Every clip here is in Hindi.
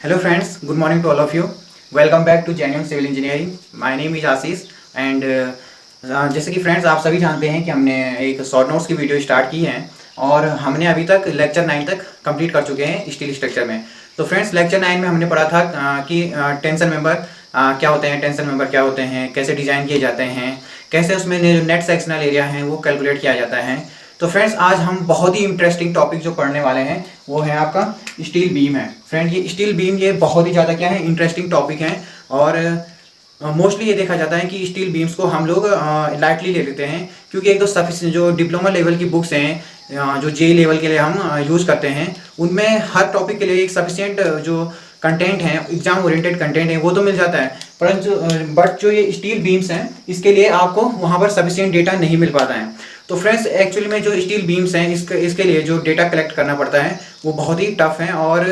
Hello friends, good morning to all of you. Welcome back to Genuine Civil Engineering. My name is Ashish and जैसे कि फ्रेंड्स आप सभी जानते हैं कि हमने एक शॉर्ट नोट्स की वीडियो स्टार्ट की है और हमने अभी तक लेक्चर 9 तक कंप्लीट कर चुके हैं स्टील स्ट्रक्चर में। तो फ्रेंड्स लेक्चर 9 में हमने पढ़ा था कि टेंशन मेंबर क्या होते हैं, टेंशन मेंबर क्या होते हैं, कैसे डिज़ाइन किए जाते हैं, कैसे उसमें जो नेट सेक्शनल एरिया है वो कैलकुलेट किया जाता है। तो फ्रेंड्स आज हम बहुत ही इंटरेस्टिंग टॉपिक जो पढ़ने वाले हैं वो है आपका स्टील बीम है। फ्रेंड ये स्टील बीम ये बहुत ही ज़्यादा क्या है इंटरेस्टिंग टॉपिक है और मोस्टली ये देखा जाता है कि स्टील बीम्स को हम लोग लाइटली ले लेते हैं क्योंकि एक तो सफिशिएंट जो डिप्लोमा लेवल की बुक्स हैं जो जे लेवल के लिए हम यूज़ करते हैं उनमें हर टॉपिक के लिए एक सफिशिएंट जो कंटेंट है एग्जाम ओरिएंटेड कंटेंट है वो तो मिल जाता है, परंतु बट जो ये स्टील बीम्स हैं इसके लिए आपको वहाँ पर सफिशिएंट डेटा नहीं मिल पाता है। तो फ्रेंड्स एक्चुअली में जो स्टील बीम्स हैं इसके लिए जो डेटा कलेक्ट करना पड़ता है वो बहुत ही टफ है। और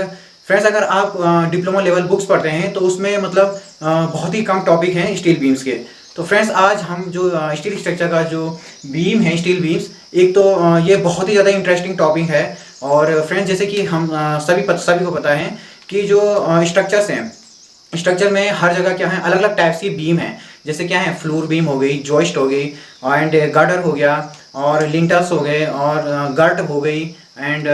फ्रेंड्स अगर आप डिप्लोमा लेवल बुक्स पढ़ते हैं तो उसमें मतलब बहुत ही कम टॉपिक हैं स्टील बीम्स के। तो फ्रेंड्स आज हम जो स्टील स्ट्रक्चर का जो बीम है स्टील बीम्स, एक तो ये बहुत ही ज़्यादा इंटरेस्टिंग टॉपिक है। और फ्रेंड्स जैसे कि हम सभी को पता है कि जो स्ट्रक्चर्स हैं स्ट्रक्चर में हर जगह क्या है अलग अलग टाइप्स की बीम है। जैसे क्या है फ्लोर बीम हो गई, जॉइस्ट हो गई एंड गर्डर हो गया और लिंटल्स हो गए और गर्ट हो गई एंड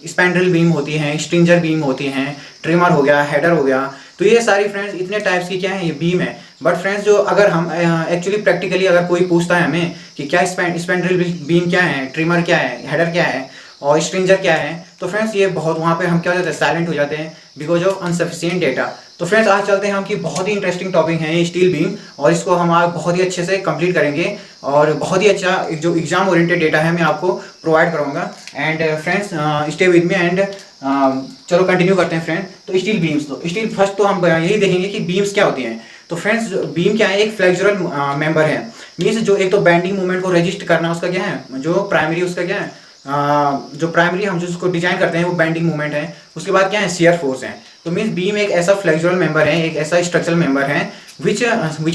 स्पैंड्रेल बीम होती हैं, स्ट्रिंजर बीम होती हैं, ट्रिमर हो गया, हेडर हो गया। तो ये सारी फ्रेंड्स इतने टाइप्स की क्या है ये बीम है। बट फ्रेंड्स जो अगर हम एक्चुअली प्रैक्टिकली अगर कोई पूछता है हमें कि क्या स्पैंड्रेल बीम क्या है, ट्रिमर क्या है, हेडर क्या है और स्ट्रिंजर क्या है, तो फ्रेंड्स ये बहुत वहाँ पे हम क्या हो जाते हैं साइलेंट हो जाते हैं बिकॉज ऑफ अनसफिशिएंट डेटा। तो फ्रेंड्स आज चलते हैं हम कि बहुत ही इंटरेस्टिंग टॉपिक है ये स्टील बीम और इसको हम आज बहुत ही अच्छे से कंप्लीट करेंगे और बहुत ही अच्छा जो एग्जाम ओरिएंटेड डेटा है मैं आपको प्रोवाइड करूँगा। And friends stay with me and चलो कंटिन्यू करते हैं फ्रेंड। तो स्टील बीम्स, तो स्टील फर्स्ट तो हम यही देखेंगे कि बीम्स क्या होती हैं। तो फ्रेंड्स बीम क्या है एक फ्लेक्सुरल मेंबर है, मीन्स जो एक तो बेंडिंग मूवमेंट को रजिस्ट करना उसका क्या है जो प्राइमरी उसका क्या है जो प्राइमरी हम जो उसको डिजाइन करते हैं वो बेंडिंग मूवमेंट है। उसके बाद क्या है शियर फोर्स है। तो मीन्स बीम एक ऐसा फ्लेक्सुरल मेंबर है, एक ऐसा स्ट्रक्चरल मेंबर है which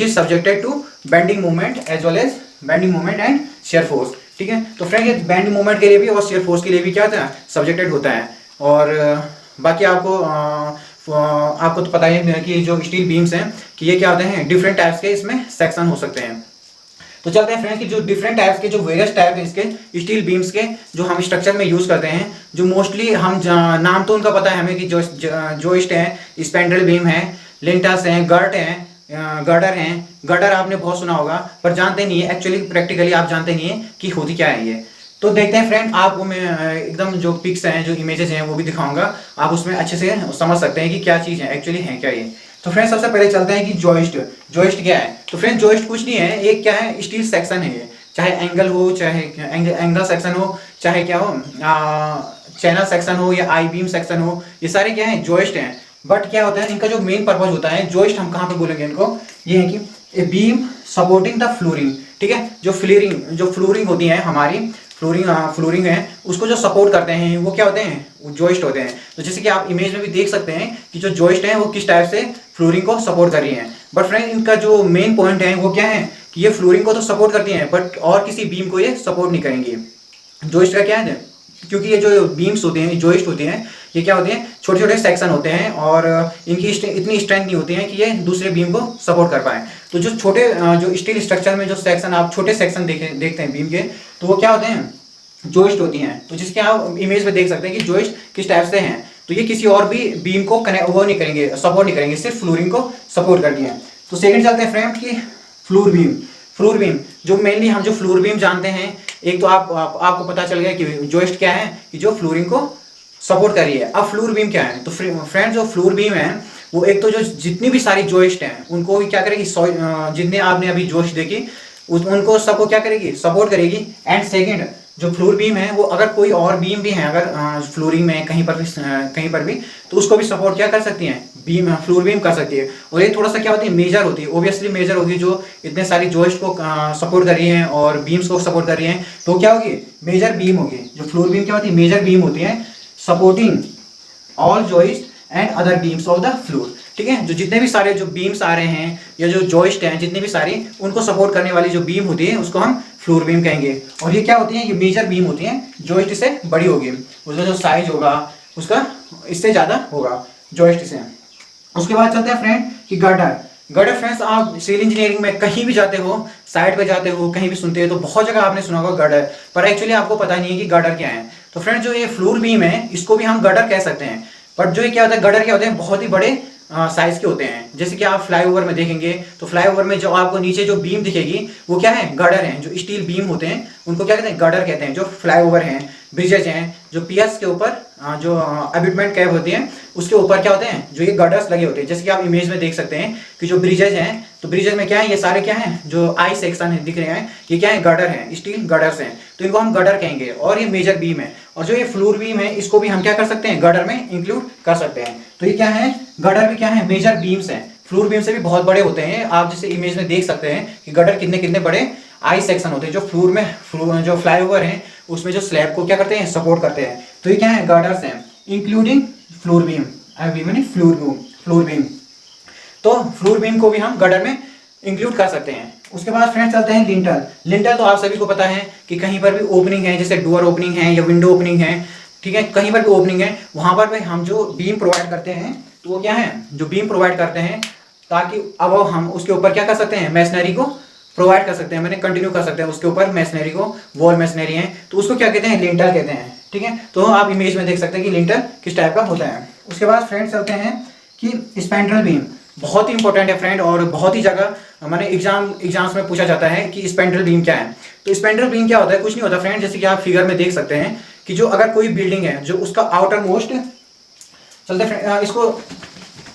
is subjected to bending movement as well as bending movement and shear force. ठीक है, तो फ्रेंड ये बेंडिंग मूवमेंट के लिए भी और शियर फोर्स के लिए भी क्या होता है सब्जेक्टेड होता है। और बाकी आपको तो पता ही है कि जो स्टील बीम्स हैं कि ये क्या होते हैं डिफरेंट टाइप्स के इसमें सेक्शन हो सकते हैं। तो चलते हैं फ्रेंड्स कि जो डिफरेंट टाइप्स के जो वेरियस टाइप है इसके स्टील बीम्स के जो हम स्ट्रक्चर में यूज़ करते हैं, जो मोस्टली हम नाम तो उनका पता है हमें कि जोइस्ट है, स्पैंड्रेल बीम है, लिंटल्स हैं, गर्ट हैं, गर्डर हैं। गर्डर आपने बहुत सुना होगा पर जानते नहीं है, एक्चुअली प्रैक्टिकली आप जानते नहीं है कि होती क्या है ये। तो देखते हैं फ्रेंड, आपको मैं एकदम जो पिक्स हैं जो इमेजेस हैं वो भी दिखाऊंगा, आप उसमें अच्छे से समझ सकते हैं कि क्या चीज़ है एक्चुअली है क्या ये। तो फ्रेंड्स सबसे पहले चलते हैं कि जॉइस्ट क्या है। तो फ्रेंड्स जॉइस्ट कुछ नहीं है, एक क्या है स्टील सेक्शन है ये, चाहे एंगल हो, चाहे एंगल सेक्शन हो, चाहे क्या हो चैनल सेक्शन हो या आई बीम सेक्शन हो, ये सारे क्या है जॉइस्ट हैं। बट क्या होता है इनका जो मेन पर्पज होता है जॉइस्ट हम कहाँ पे बोलेंगे इनको, ये है कि a beam supporting the flooring. ठीक है, जो फ्लोरिंग होती है हमारी फ्लोरिंग है उसको जो सपोर्ट करते हैं वो क्या होते हैं वो जॉइस्ट होते हैं। तो जैसे कि आप इमेज में भी देख सकते हैं कि जो जॉइस्ट है वो किस टाइप से फ्लोरिंग को सपोर्ट कर रही हैं। बट फ्रेंड इनका जो मेन पॉइंट है वो क्या है कि ये फ्लोरिंग को तो सपोर्ट करती हैं बट और किसी बीम को ये सपोर्ट नहीं करेंगी। जॉइस्ट का क्या है, क्योंकि ये जो बीम्स होते हैं जॉइस्ट होती हैं ये क्या होते हैं छोटे छोटे सेक्शन होते हैं और इनकी इतनी स्ट्रेंथ नहीं होती है कि ये दूसरे बीम को सपोर्ट कर पाए। तो जो छोटे जो स्टील स्ट्रक्चर में जो सेक्शन आप छोटे सेक्शन देखते हैं बीम के, तो वो क्या होते हैं जॉइस्ट होती हैं। तो जिसके आप इमेज में देख सकते हैं कि जॉइस्ट किस टाइप से हैं। तो ये किसी और भी बीम को वो नहीं करेंगे, सपोर्ट नहीं करेंगे, सिर्फ फ्लोरिंग को सपोर्ट करती हैं। तो सेकंड चलते हैं फ्रेंड की फ्लोर बीम जो मेनली हम जो फ्लोर बीम जानते हैं, एक तो आपको पता चल गया कि जॉइस्ट क्या है कि जो फ्लोरिंग को सपोर्ट कर रही है। अब फ्लोर बीम क्या है, तो फ्रेंड जो फ्लोर बीम है वो एक तो जो जितनी भी सारी जॉइस्ट हैं उनको भी क्या करेगी, जितने आपने अभी जॉइस्ट देखी उनको सबको क्या करेगी सपोर्ट करेगी। एंड सेकेंड जो फ्लोर बीम है वो अगर कोई और बीम भी है अगर फ्लोरिंग में कहीं पर भी तो उसको भी सपोर्ट क्या कर सकती हैं फ्लोर बीम कर सकती है। और ये थोड़ा सा क्या होती है मेजर होती है, ओबियसली मेजर होगी, जो इतने सारी जॉइस्ट को सपोर्ट कर रही हैं और बीम्स को सपोर्ट कर रही हैं तो क्या होगी मेजर बीम होगी। जो फ्लोर बीम क्या होती है मेजर बीम होती है supporting all joist and other beams of the floor. ठीक है, जो जितने भी सारे जो बीम्स आ रहे हैं या जो जॉइस्ट हैं जितनी भी सारी उनको सपोर्ट करने वाली जो बीम होती है उसको हम फ्लोर बीम कहेंगे। और ये क्या होती है ये मेजर बीम होती है, जॉइस्ट से बड़ी होगी, उसका जो साइज होगा उसका इससे ज़्यादा होगा जॉइस्ट से। उसके बाद चलते हैं फ्रेंड कि गर्डर। गर्डर फ्रेंड्स, आप सिविल इंजीनियरिंग में कहीं भी जाते हो, साइट पे जाते हो, कहीं भी सुनते हो तो बहुत जगह आपने सुना होगा गर्डर, पर एक्चुअली आपको पता नहीं है कि गर्डर क्या है। तो फ्रेंड जो ये फ्लोर बीम है इसको भी हम गर्डर कह सकते हैं, बट जो ये क्या होता है, गर्डर क्या होते हैं, बहुत ही बड़े साइज के होते हैं। जैसे कि आप फ्लाईओवर में देखेंगे तो फ्लाईओवर में जो आपको नीचे जो बीम दिखेगी वो क्या है, गर्डर है। जो स्टील बीम होते हैं उनको क्या कहते हैं, गर्डर कहते हैं। जो फ्लाईओवर हैं, ब्रिजेज हैं, जो पियर्स के ऊपर जो अबिटमेंट कैप होती है उसके ऊपर क्या होते हैं, जो ये गर्डर्स लगे होते हैं। जैसे कि आप इमेज में देख सकते हैं कि जो ब्रिजेज हैं, तो ब्रिजेज में क्या है, ये सारे क्या है, जो आई सेक्शन है दिख रहे हैं, ये क्या है, गर्डर है, स्टील गर्डर्स हैं, तो इनको हम गर्डर कहेंगे। और ये मेजर बीम है, और जो ये फ्लोर बीम है इसको भी हम क्या कर सकते हैं, गर्डर में इंक्लूड कर सकते हैं। तो ये क्या है, गर्डर भी क्या है, मेजर बीम्स हैं। फ्लोर बीम से भी बहुत बड़े होते हैं। आप जैसे इमेज में देख सकते हैं कि गर्डर कितने कितने बड़े आई सेक्शन होते हैं, जो फ्लोर में जो फ्लाईओवर है उसमें जो स्लैब को क्या करते हैं, सपोर्ट करते हैं। तो ये क्या है, गर्डर्स हैं, including floor beam. Floor beam, तो फ्लोर बीम को भी हम गर्डर में इंक्लूड कर सकते हैं। उसके बाद फ्रेंड्स चलते हैं लिंटर। लिंटर तो आप सभी को पता है कि कहीं पर भी ओपनिंग है, जैसे डोर ओपनिंग है या विंडो ओपनिंग है, ठीक है, कहीं पर भी ओपनिंग है वहां पर भी हम जो बीम प्रोवाइड करते हैं, तो वो क्या है, जो बीम प्रोवाइड करते हैं, ताकि अब हम उसके ऊपर क्या कर सकते हैं, मैसनरी को प्रोवाइड कर सकते हैं, मैंने कंटिन्यू कर सकते हैं उसके ऊपर मैसनरी को। वॉल मैसनरी है तो उसको क्या कहते हैं, लिंटर कहते हैं, ठीक है। तो आप इमेज में देख सकते हैं कि लिंटर किस टाइप का होता है। उसके बाद फ्रेंड चलते हैं कि स्पैंड्रल बीम, बहुत ही इंपॉर्टेंट है फ्रेंड, और बहुत ही जगह मैंने एग्जाम्स में पूछा जाता है कि स्पैंड्रल बीम क्या है। तो स्पैंड्रल बीम क्या होता है, कुछ नहीं होता फ्रेंड, जैसे कि आप फिगर में देख सकते हैं कि जो अगर कोई बिल्डिंग है, जो उसका आउटर मोस्ट, चलते फ्रेंड इसको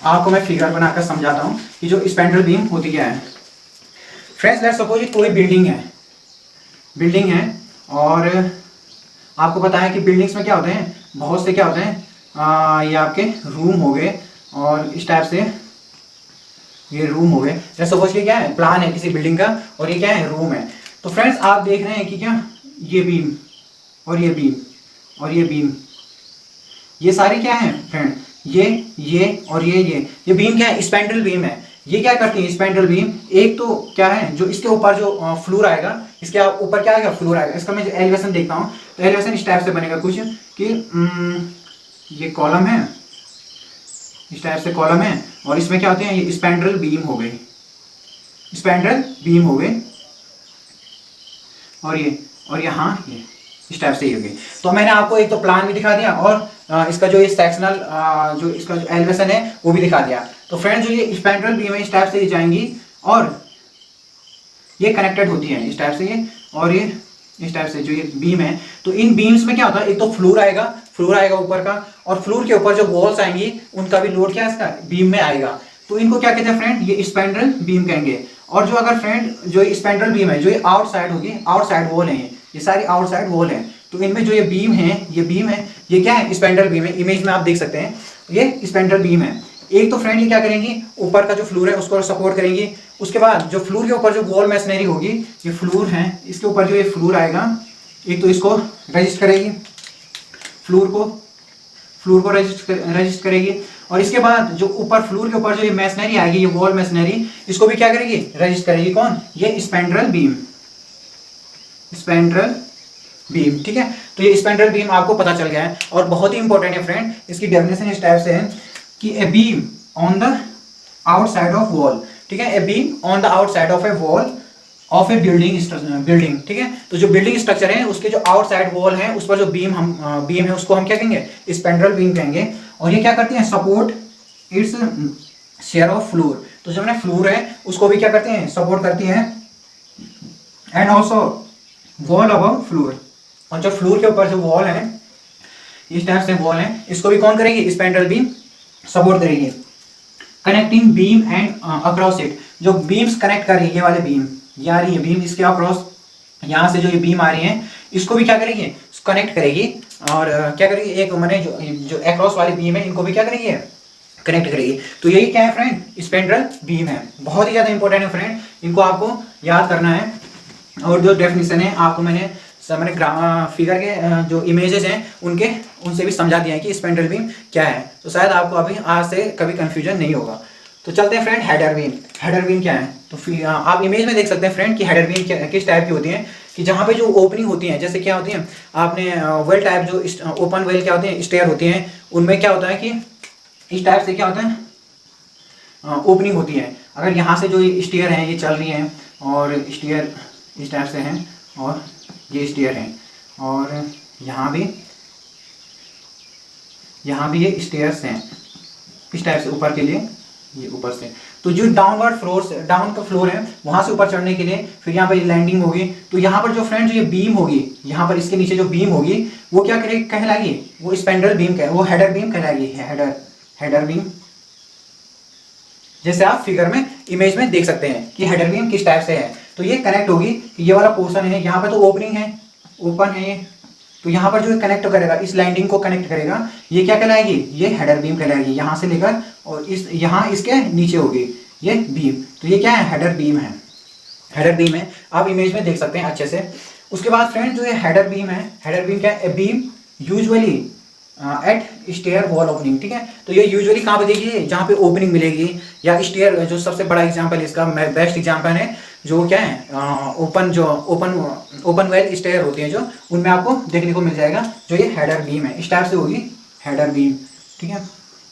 आपको मैं फिगर बनाकर समझाता हूँ कि जो स्पैंड्रल बीम होती क्या है। फ्रेंड्स लेट्स सपोज कोई बिल्डिंग है और आपको पता है कि बिल्डिंग्स में क्या होते हैं, बहुत से क्या होते हैं, ये आपके रूम हो गए, और इस टाइप से ये रूम हो गए। लेट्स सपोज ये क्या है, प्लान है किसी बिल्डिंग का, और ये क्या है, रूम है। तो फ्रेंड्स आप देख रहे हैं कि क्या, ये बीम और ये बीम और ये बीम, ये सारे क्या है फ्रेंड, ये और ये बीम क्या है, स्पैंड्रल बीम है। ये क्या करती है स्पैंड्रल बीम, एक तो क्या है, जो इसके ऊपर जो फ्लोर आएगा, इसके ऊपर क्या आएगा, फ्लोर आएगा। इसका मैं एलिवेशन देखता हूँ, तो एलिवेशन इस टाइप से बनेगा कुछ कि ये कॉलम है, इस टाइप से कॉलम है, और इसमें क्या होते हैं, ये स्पैंड्रल बीम हो गई, स्पैंड्रल बीम हो गई, और यहाँ ये इस टाइप से ही हो गई। तो मैंने आपको एक तो प्लान भी दिखा दिया, और इसका जो ये सेक्शनल जो इसका जो एलिवेशन है वो भी दिखा दिया। तो फ्रेंड जो ये स्पैंड्रल बीम है इस टाइप से ये जाएंगी, और ये कनेक्टेड होती है इस टाइप से, ये और ये इस टाइप से जो ये बीम है। तो इन बीम्स में क्या होता है, एक तो फ्लोर आएगा ऊपर का, और फ्लोर के ऊपर जो वॉल्स आएंगी उनका भी लोड क्या है, इसका बीम में आएगा। तो इनको क्या कहते हैं फ्रेंड, ये स्पैंड्रल बीम कहेंगे। और जो अगर फ्रेंड जो स्पैंड्रल बीम है, जो ये आउटसाइड होगी, आउटसाइड वॉल है, ये सारी आउटसाइड वॉल है, तो इनमें जो ये बीम है, ये क्या है, स्पैंड्रल बीम है। इमेज में आप देख सकते हैं ये स्पैंड्रल बीम है। एक तो फ्रेंड ये क्या करेंगी, ऊपर का जो फ्लोर है उसको सपोर्ट करेंगी। उसके बाद जो फ्लोर के ऊपर जो वॉल मैसनरी होगी, ये फ्लोर है, इसके ऊपर जो ये फ्लोर आएगा, एक तो इसको रजिस्ट करेगी, फ्लोर को रजिस्ट करेगी, और इसके बाद जो ऊपर फ्लोर के ऊपर जो ये मैसनरी आएगी, ये वॉल मैसनरी, इसको भी क्या करेगी, रजिस्ट करेगी। कौन, ये स्पैंड्रल बीम, ठीक है। तो ये स्पैंड्रल बीम आपको पता चल गया है, और बहुत ही इंपॉर्टेंट है फ्रेंड। इसकी डेफिनेशन इस टाइप से है कि a beam on the outside of wall, ठीक है, a beam on the outside of A wall of A building, ठीक है। तो जो बिल्डिंग स्ट्रक्चर है उसके जो आउटसाइड वॉल है उस पर जो बीम है उसको हम क्या कहेंगे, स्पैंड्रल बीम कहेंगे। और ये क्या करती है, support its share of floor. तो जो मैंने फ्लोर है उसको भी क्या करते हैं, सपोर्ट करती है, and also wall above floor. और जो फ्लोर के ऊपर जो वॉल है, इस टाइप से वॉल है, इसको भी कौन करेगी, स्पैंड्रल बीम सपोर्ट करेगी। Connecting beam and across it, जो बीम्स कनेक्ट कर रही है, ये वाले बीम, ये आ रही है बीम, इसके अक्रॉस यहाँ से जो ये बीम आ रही है इसको भी क्या करेगी, कनेक्ट करेगी। और क्या करेगी, एक मैंने जो अक्रॉस वाली बीम है इनको भी क्या करेगी, कनेक्ट करेगी। तो यही क्या है फ्रेंड, स्पैंड्रल बीम है। बहुत ही ज़्यादा इंपॉर्टेंट है फ्रेंड, इनको आपको याद करना है। और जो डेफिनेशन है आपको मैंने फिगर के जो इमेजेस हैं उनसे भी समझा दिया है कि स्पैंड्रल बीम क्या है। तो शायद आपको अभी आज से कभी कंफ्यूजन नहीं होगा। तो चलते हैं friend header beam. Header beam क्या है, तो फिर आप इमेज में देख सकते हैं फ्रेंड कि हेडर बीम किस टाइप की होती है, कि जहाँ पे जो ओपनिंग होती है, जैसे क्या होती है, आपने वेल टाइप जो ओपन वेल क्या होती है, स्टेयर होती हैं, उनमें क्या होता है कि इस टाइप से क्या होता है, ओपनिंग होती है। अगर यहाँ से जो स्टेयर हैं ये चल रही हैं और स्टेयर इस टाइप से हैं और ये स्टेयर हैं और यहाँ भी ये स्टेयर्स हैं इस टाइप से ऊपर के लिए, ये ऊपर से। तो जो डाउन का फ्लोर है वहाँ से ऊपर चढ़ने के लिए फिर यहाँ पर लैंडिंग होगी। तो यहाँ पर जो फ्रेंड जो ये बीम होगी, यहाँ पर इसके नीचे जो बीम होगी वो क्या कहलाएगी, वो स्पैंड्रेल बीम वो हेडर बीम कहलाएगी, हेडर बीम। जैसे आप फिगर में इमेज में देख सकते हैं कि हेडर बीम किस टाइप से है। तो ये कनेक्ट होगी, ये वाला पोर्शन है, यहाँ पर तो ओपनिंग है, ओपन है ये, तो यहाँ पर जो कनेक्ट करेगा, इस लैंडिंग को कनेक्ट करेगा, ये क्या कहलाएगी, ये हेडर बीम कहलाएगी। यहाँ से लेकर और इस यहाँ इसके नीचे होगी ये बीम, तो ये क्या है, हेडर बीम है, हेडर बीम है। आप इमेज में देख सकते हैं अच्छे से। उसके बाद फ्रेंड जो ये हेडर बीम है, हेडर बीम क्या है, beam usually at stair wall opening, ठीक है। तो ये यूजुअली कहाँ पे देखिए, जहाँ पे ओपनिंग मिलेगी, या स्टेयर जो सबसे बड़ा एग्जांपल इसका बेस्ट एग्जांपल है जो क्या है, ओपन वेल स्टेयर होती है जो, उनमें आपको देखने को मिल जाएगा जो ये हेडर बीम है, इस टाइप से होगी हेडर बीम, ठीक है।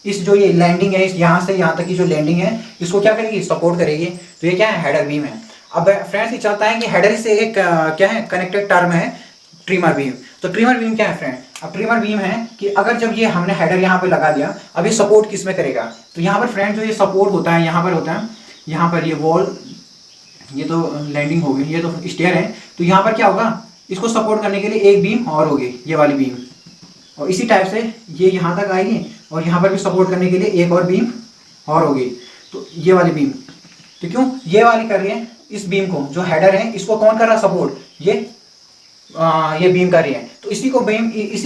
इस जो ये लैंडिंग है, इस यहाँ से यहाँ तक की जो लैंडिंग है इसको क्या करेगी, सपोर्ट करेगी, तो ये क्या है, हेडर बीम है। अब फ्रेंड्स ये चलता है कि हेडर से एक क्या है, कनेक्टेड टर्म है ट्रिमर बीम। तो ट्रिमर बीम क्या है फ्रेंड, अब ट्रिमर बीम है कि अगर जब ये हमने हेडर यहाँ पे लगा दिया, अब ये सपोर्ट किस में करेगा, तो यहाँ पर फ्रेंड जो ये सपोर्ट होता है यहाँ पर होता है, यहाँ पर ये वॉल, ये तो लैंडिंग होगी, ये तो स्टेयर है, तो यहाँ पर क्या होगा, इसको सपोर्ट करने के लिए एक बीम और होगी, ये वाली बीम, और इसी टाइप से ये यहाँ तक आएगी और यहाँ पर भी सपोर्ट करने के लिए एक और बीम और होगी, तो ये वाली बीम। तो क्यों ये वाली कर रही है, इस बीम को, जो हेडर है इसको कौन कर रहा है सपोर्ट, ये बीम कर रही है, तो इसी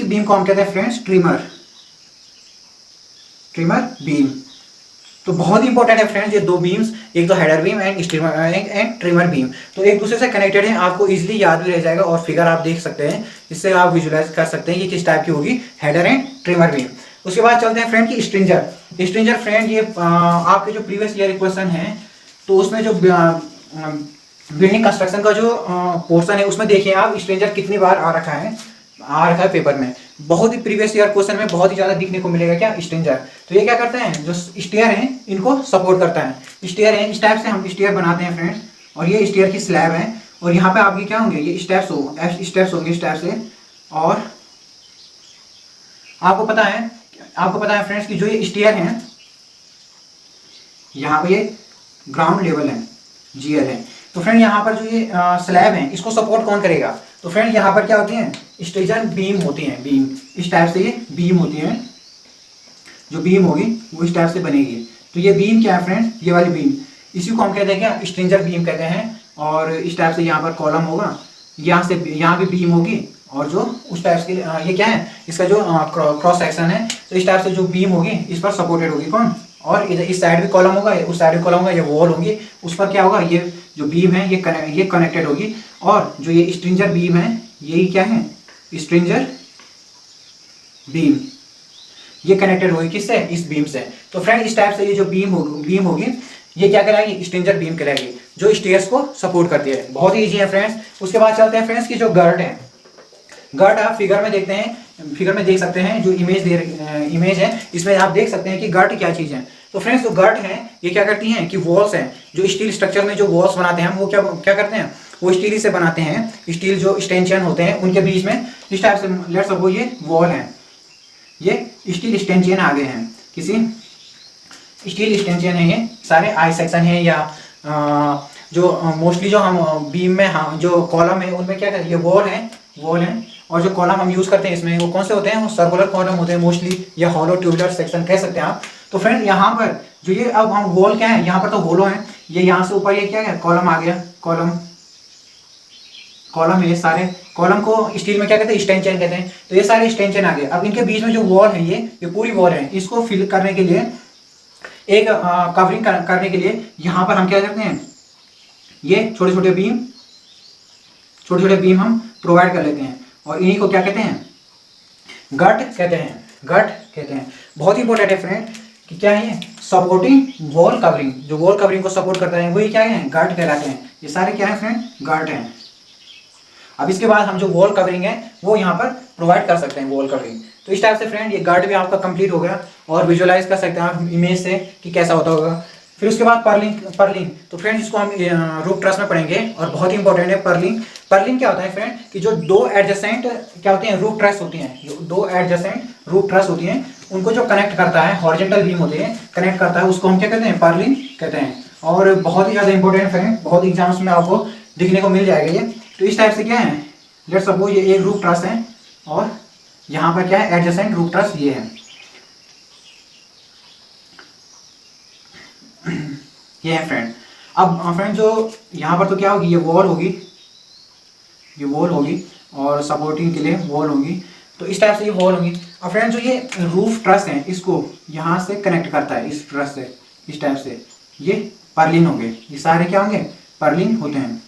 बीम को हम कहते हैं फ्रेंड्स ट्रिमर बीम। तो बहुत ही इंपॉर्टेंट है फ्रेंड्स ये दो बीम्स, एक तो header beam and trimmer beam, तो एक दूसरे से कनेक्टेड है, आपको इजीली याद भी रह जाएगा और फिगर आप देख सकते हैं, इससे आप विजुलाइज कर सकते हैं कि किस टाइप की होगी हेडर एंड ट्रिमर बीम। उसके बाद चलते हैं फ्रेंड की स्ट्रिंजर फ्रेंड, ये आपके जो प्रीवियस ईयर क्वेश्चन है तो उसमें जो बिल्डिंग कंस्ट्रक्शन का जो पोर्शन है उसमें देखिए आप स्ट्रिंजर कितनी बार आ रखा है पेपर में, बहुत ही प्रीवियस ईयर क्वेश्चन में बहुत ही ज़्यादा दिखने को मिलेगा क्या, स्ट्रिंजर। तो ये क्या करते हैं, जो स्टेयर हैं इनको सपोर्ट करता है, स्टेयर है, इस टाइप से हम स्टेयर बनाते हैं फ्रेंड्स, और ये स्टेयर की स्लैब है, और यहाँ पे आपके क्या होंगे, ये स्टेप्स होंगे इस टाइप से। और आपको पता है फ्रेंड्स कि जो ये स्टेयर हैं, यहाँ पे ये ग्राउंड लेवल है, जीएल है, तो फ्रेंड यहाँ पर जो ये स्लैब है इसको सपोर्ट कौन करेगा, तो फ्रेंड यहाँ पर क्या होती हैं, स्ट्रिंजर बीम होती हैं, बीम इस टाइप से ये बीम होती है, जो बीम होगी वो इस टाइप से बनेगी। तो ये बीम क्या है फ्रेंड, ये वाली बीम, इसी को हम कहते हैं क्या, स्ट्रिंजर बीम कहते हैं। और इस टाइप से यहाँ पर कॉलम होगा, यहाँ भी बीम होगी, और जो उस टाइप के ये क्या है, इसका जो क्रॉस सेक्शन है, तो इस टाइप से जो बीम होगी इस पर सपोर्टेड होगी कौन, और इधर इस साइड भी कॉलम होगा, उस साइड भी कॉलम होगा, ये वॉल होगी, उस पर क्या होगा, ये जो बीम है ये कनेक्टेड होगी। और जो ये स्ट्रिंजर बीम है, यही क्या है, स्ट्रिंजर बीम, ये कनेक्टेड होगी किससे, इस बीम से। तो फ्रेंड इस टाइप से ये जो बीम होगी ये क्या कहलाएगी, स्ट्रिंजर बीम कहलाएगी, जो स्टेयर्स को सपोर्ट करती है। बहुत ही ईजी है फ्रेंड्स। उसके बाद चलते हैं फ्रेंड्स की जो गर्ट है, गर्ट आप फिगर में देखते हैं, फिगर में देख सकते हैं, जो इमेज है इसमें आप देख सकते हैं कि गर्ट क्या चीज़ है। तो फ्रेंड्स जो गर्ट है ये क्या करती हैं कि वॉल्स हैं, जो स्टील स्ट्रक्चर में जो वॉल्स बनाते हैं हम, वो क्या करते हैं, वो स्टील ही से बनाते हैं, स्टील जो स्टेंशन होते हैं उनके बीच में इस टाइप से, लेट्स सपोज ये वॉल है, ये स्टील स्टेंशन आ गए हैं, किसी स्टील स्टेंशन है, ये सारे आई सेक्शन है, या जो मोस्टली जो हम बीम में हम जो कॉलम है उनमें क्या करते हैं, ये वॉल है, और जो कॉलम हम यूज़ करते हैं इसमें वो कौन से होते हैं, वो सर्कुलर कॉलम होते हैं मोस्टली, या हॉलो ट्यूबुलर सेक्शन कह सकते हैं आप। तो फ्रेंड यहाँ पर जो ये अब हम वॉल क्या है, यहाँ पर तो होलो है, ये यहाँ से ऊपर ये क्या है, कॉलम आ गया, कॉलम है, ये सारे कॉलम को स्टील में क्या कहते हैं, स्टेंशन कहते हैं। तो ये सारे स्टेंशन आ गए। अब इनके बीच में जो वॉल है ये पूरी वॉल है, इसको फिल करने के लिए, एक कवरिंग करने के लिए यहाँ पर हम क्या करते हैं, ये छोटे छोटे बीम हम प्रोवाइड कर लेते हैं, और इन्हीं को क्या कहते हैं, गर्ट कहते हैं। बहुत ही इंपॉर्टेंट है फ्रेंड कि क्या है, सपोर्टिंग वॉल कवरिंग, जो वॉल कवरिंग को सपोर्ट करता है वही क्या है, गर्ट कहलाते हैं। ये सारे क्या है फ्रेंड, गर्ट हैं। अब इसके बाद हम जो वॉल कवरिंग है वो यहाँ पर प्रोवाइड कर सकते हैं, वॉल कवरिंग। तो इस टाइप से फ्रेंड ये गर्ट भी आपका कंप्लीट हो गया, और विजुअलाइज कर सकते हैं आप इमेज से कि कैसा होता होगा। फिर उसके बाद पर्लिन। तो फ्रेंड्स इसको हम रूफ ट्रस में पढ़ेंगे और बहुत ही इंपॉर्टेंट है पर्लिन। पर्लिन क्या होता है फ्रेंड कि जो दो एडजेसेंट क्या होती हैं रूफ ट्रस होती हैं, जो दो एडजेसेंट रूफ ट्रस होती हैं उनको जो कनेक्ट करता है, हॉरिजॉन्टल बीम होते हैं कनेक्ट करता है, उसको हम क्या कहते हैं, पर्लिन कहते हैं। और बहुत ही ज़्यादा इंपॉर्टेंट फ्रेंड, बहुत एग्जाम्स में आपको दिखने को मिल जाएगा ये। तो इस टाइप से क्या है, लेट्स सपोज ये एक रूफ ट्रस है और यहाँ पर क्या है एडजेसेंट रूफ ट्रस ये है, ये है फ्रेंड। अब फ्रेंड जो यहाँ पर तो क्या होगी, ये वॉल होगी, ये वॉल होगी और सपोर्टिंग के लिए वॉल होगी। तो इस टाइप से ये वॉल होगी। और फ्रेंड जो ये रूफ ट्रस है इसको यहाँ से कनेक्ट करता है, इस ट्रस से इस टाइप से, ये पर्लिन हो गए। ये सारे क्या होंगे, पर्लिन होते हैं।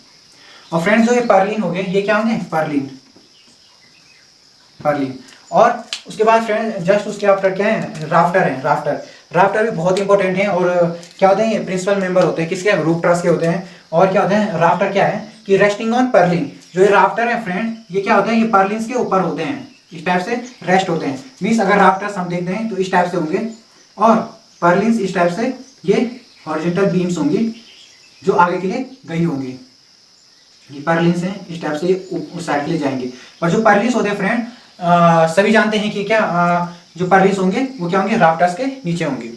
और फ्रेंड्स जो ये पर्लिन हो गए ये क्या होंगे, पर्लिन पर्लिन। और उसके बाद फ्रेंड जस्ट उसके आफ्टर क्या है, राफ्टर है। राफ्टर भी बहुत इंपॉर्टेंट है और क्या होते हैं, ये प्रिंसिपल मेंबर होते हैं किसके, रूफ ट्रस के होते हैं। और क्या होते हैं, राफ्टर क्या है कि रेस्टिंग ऑन पर्लिन। जो ये राफ्टर है फ्रेंड ये क्या होता है, ये पर्लिन्स के ऊपर होते हैं, इस टाइप से रेस्ट होते हैं। मीन्स अगर राफ्टर्स हम देखते हैं तो इस टाइप से होंगे और पर्लिन्स इस टाइप से, ये हॉरिजॉन्टल बीम्स होंगी जो आगे के लिए गई होंगी। ये पर्लिन्स हैं, इस टाइप से उस साइड के लिए जाएंगे। और जो पर्लिन्स होते हैं फ्रेंड सभी जानते हैं कि क्या जो पर्लिन्स होंगे वो क्या होंगे, राफ्टर्स के नीचे होंगे।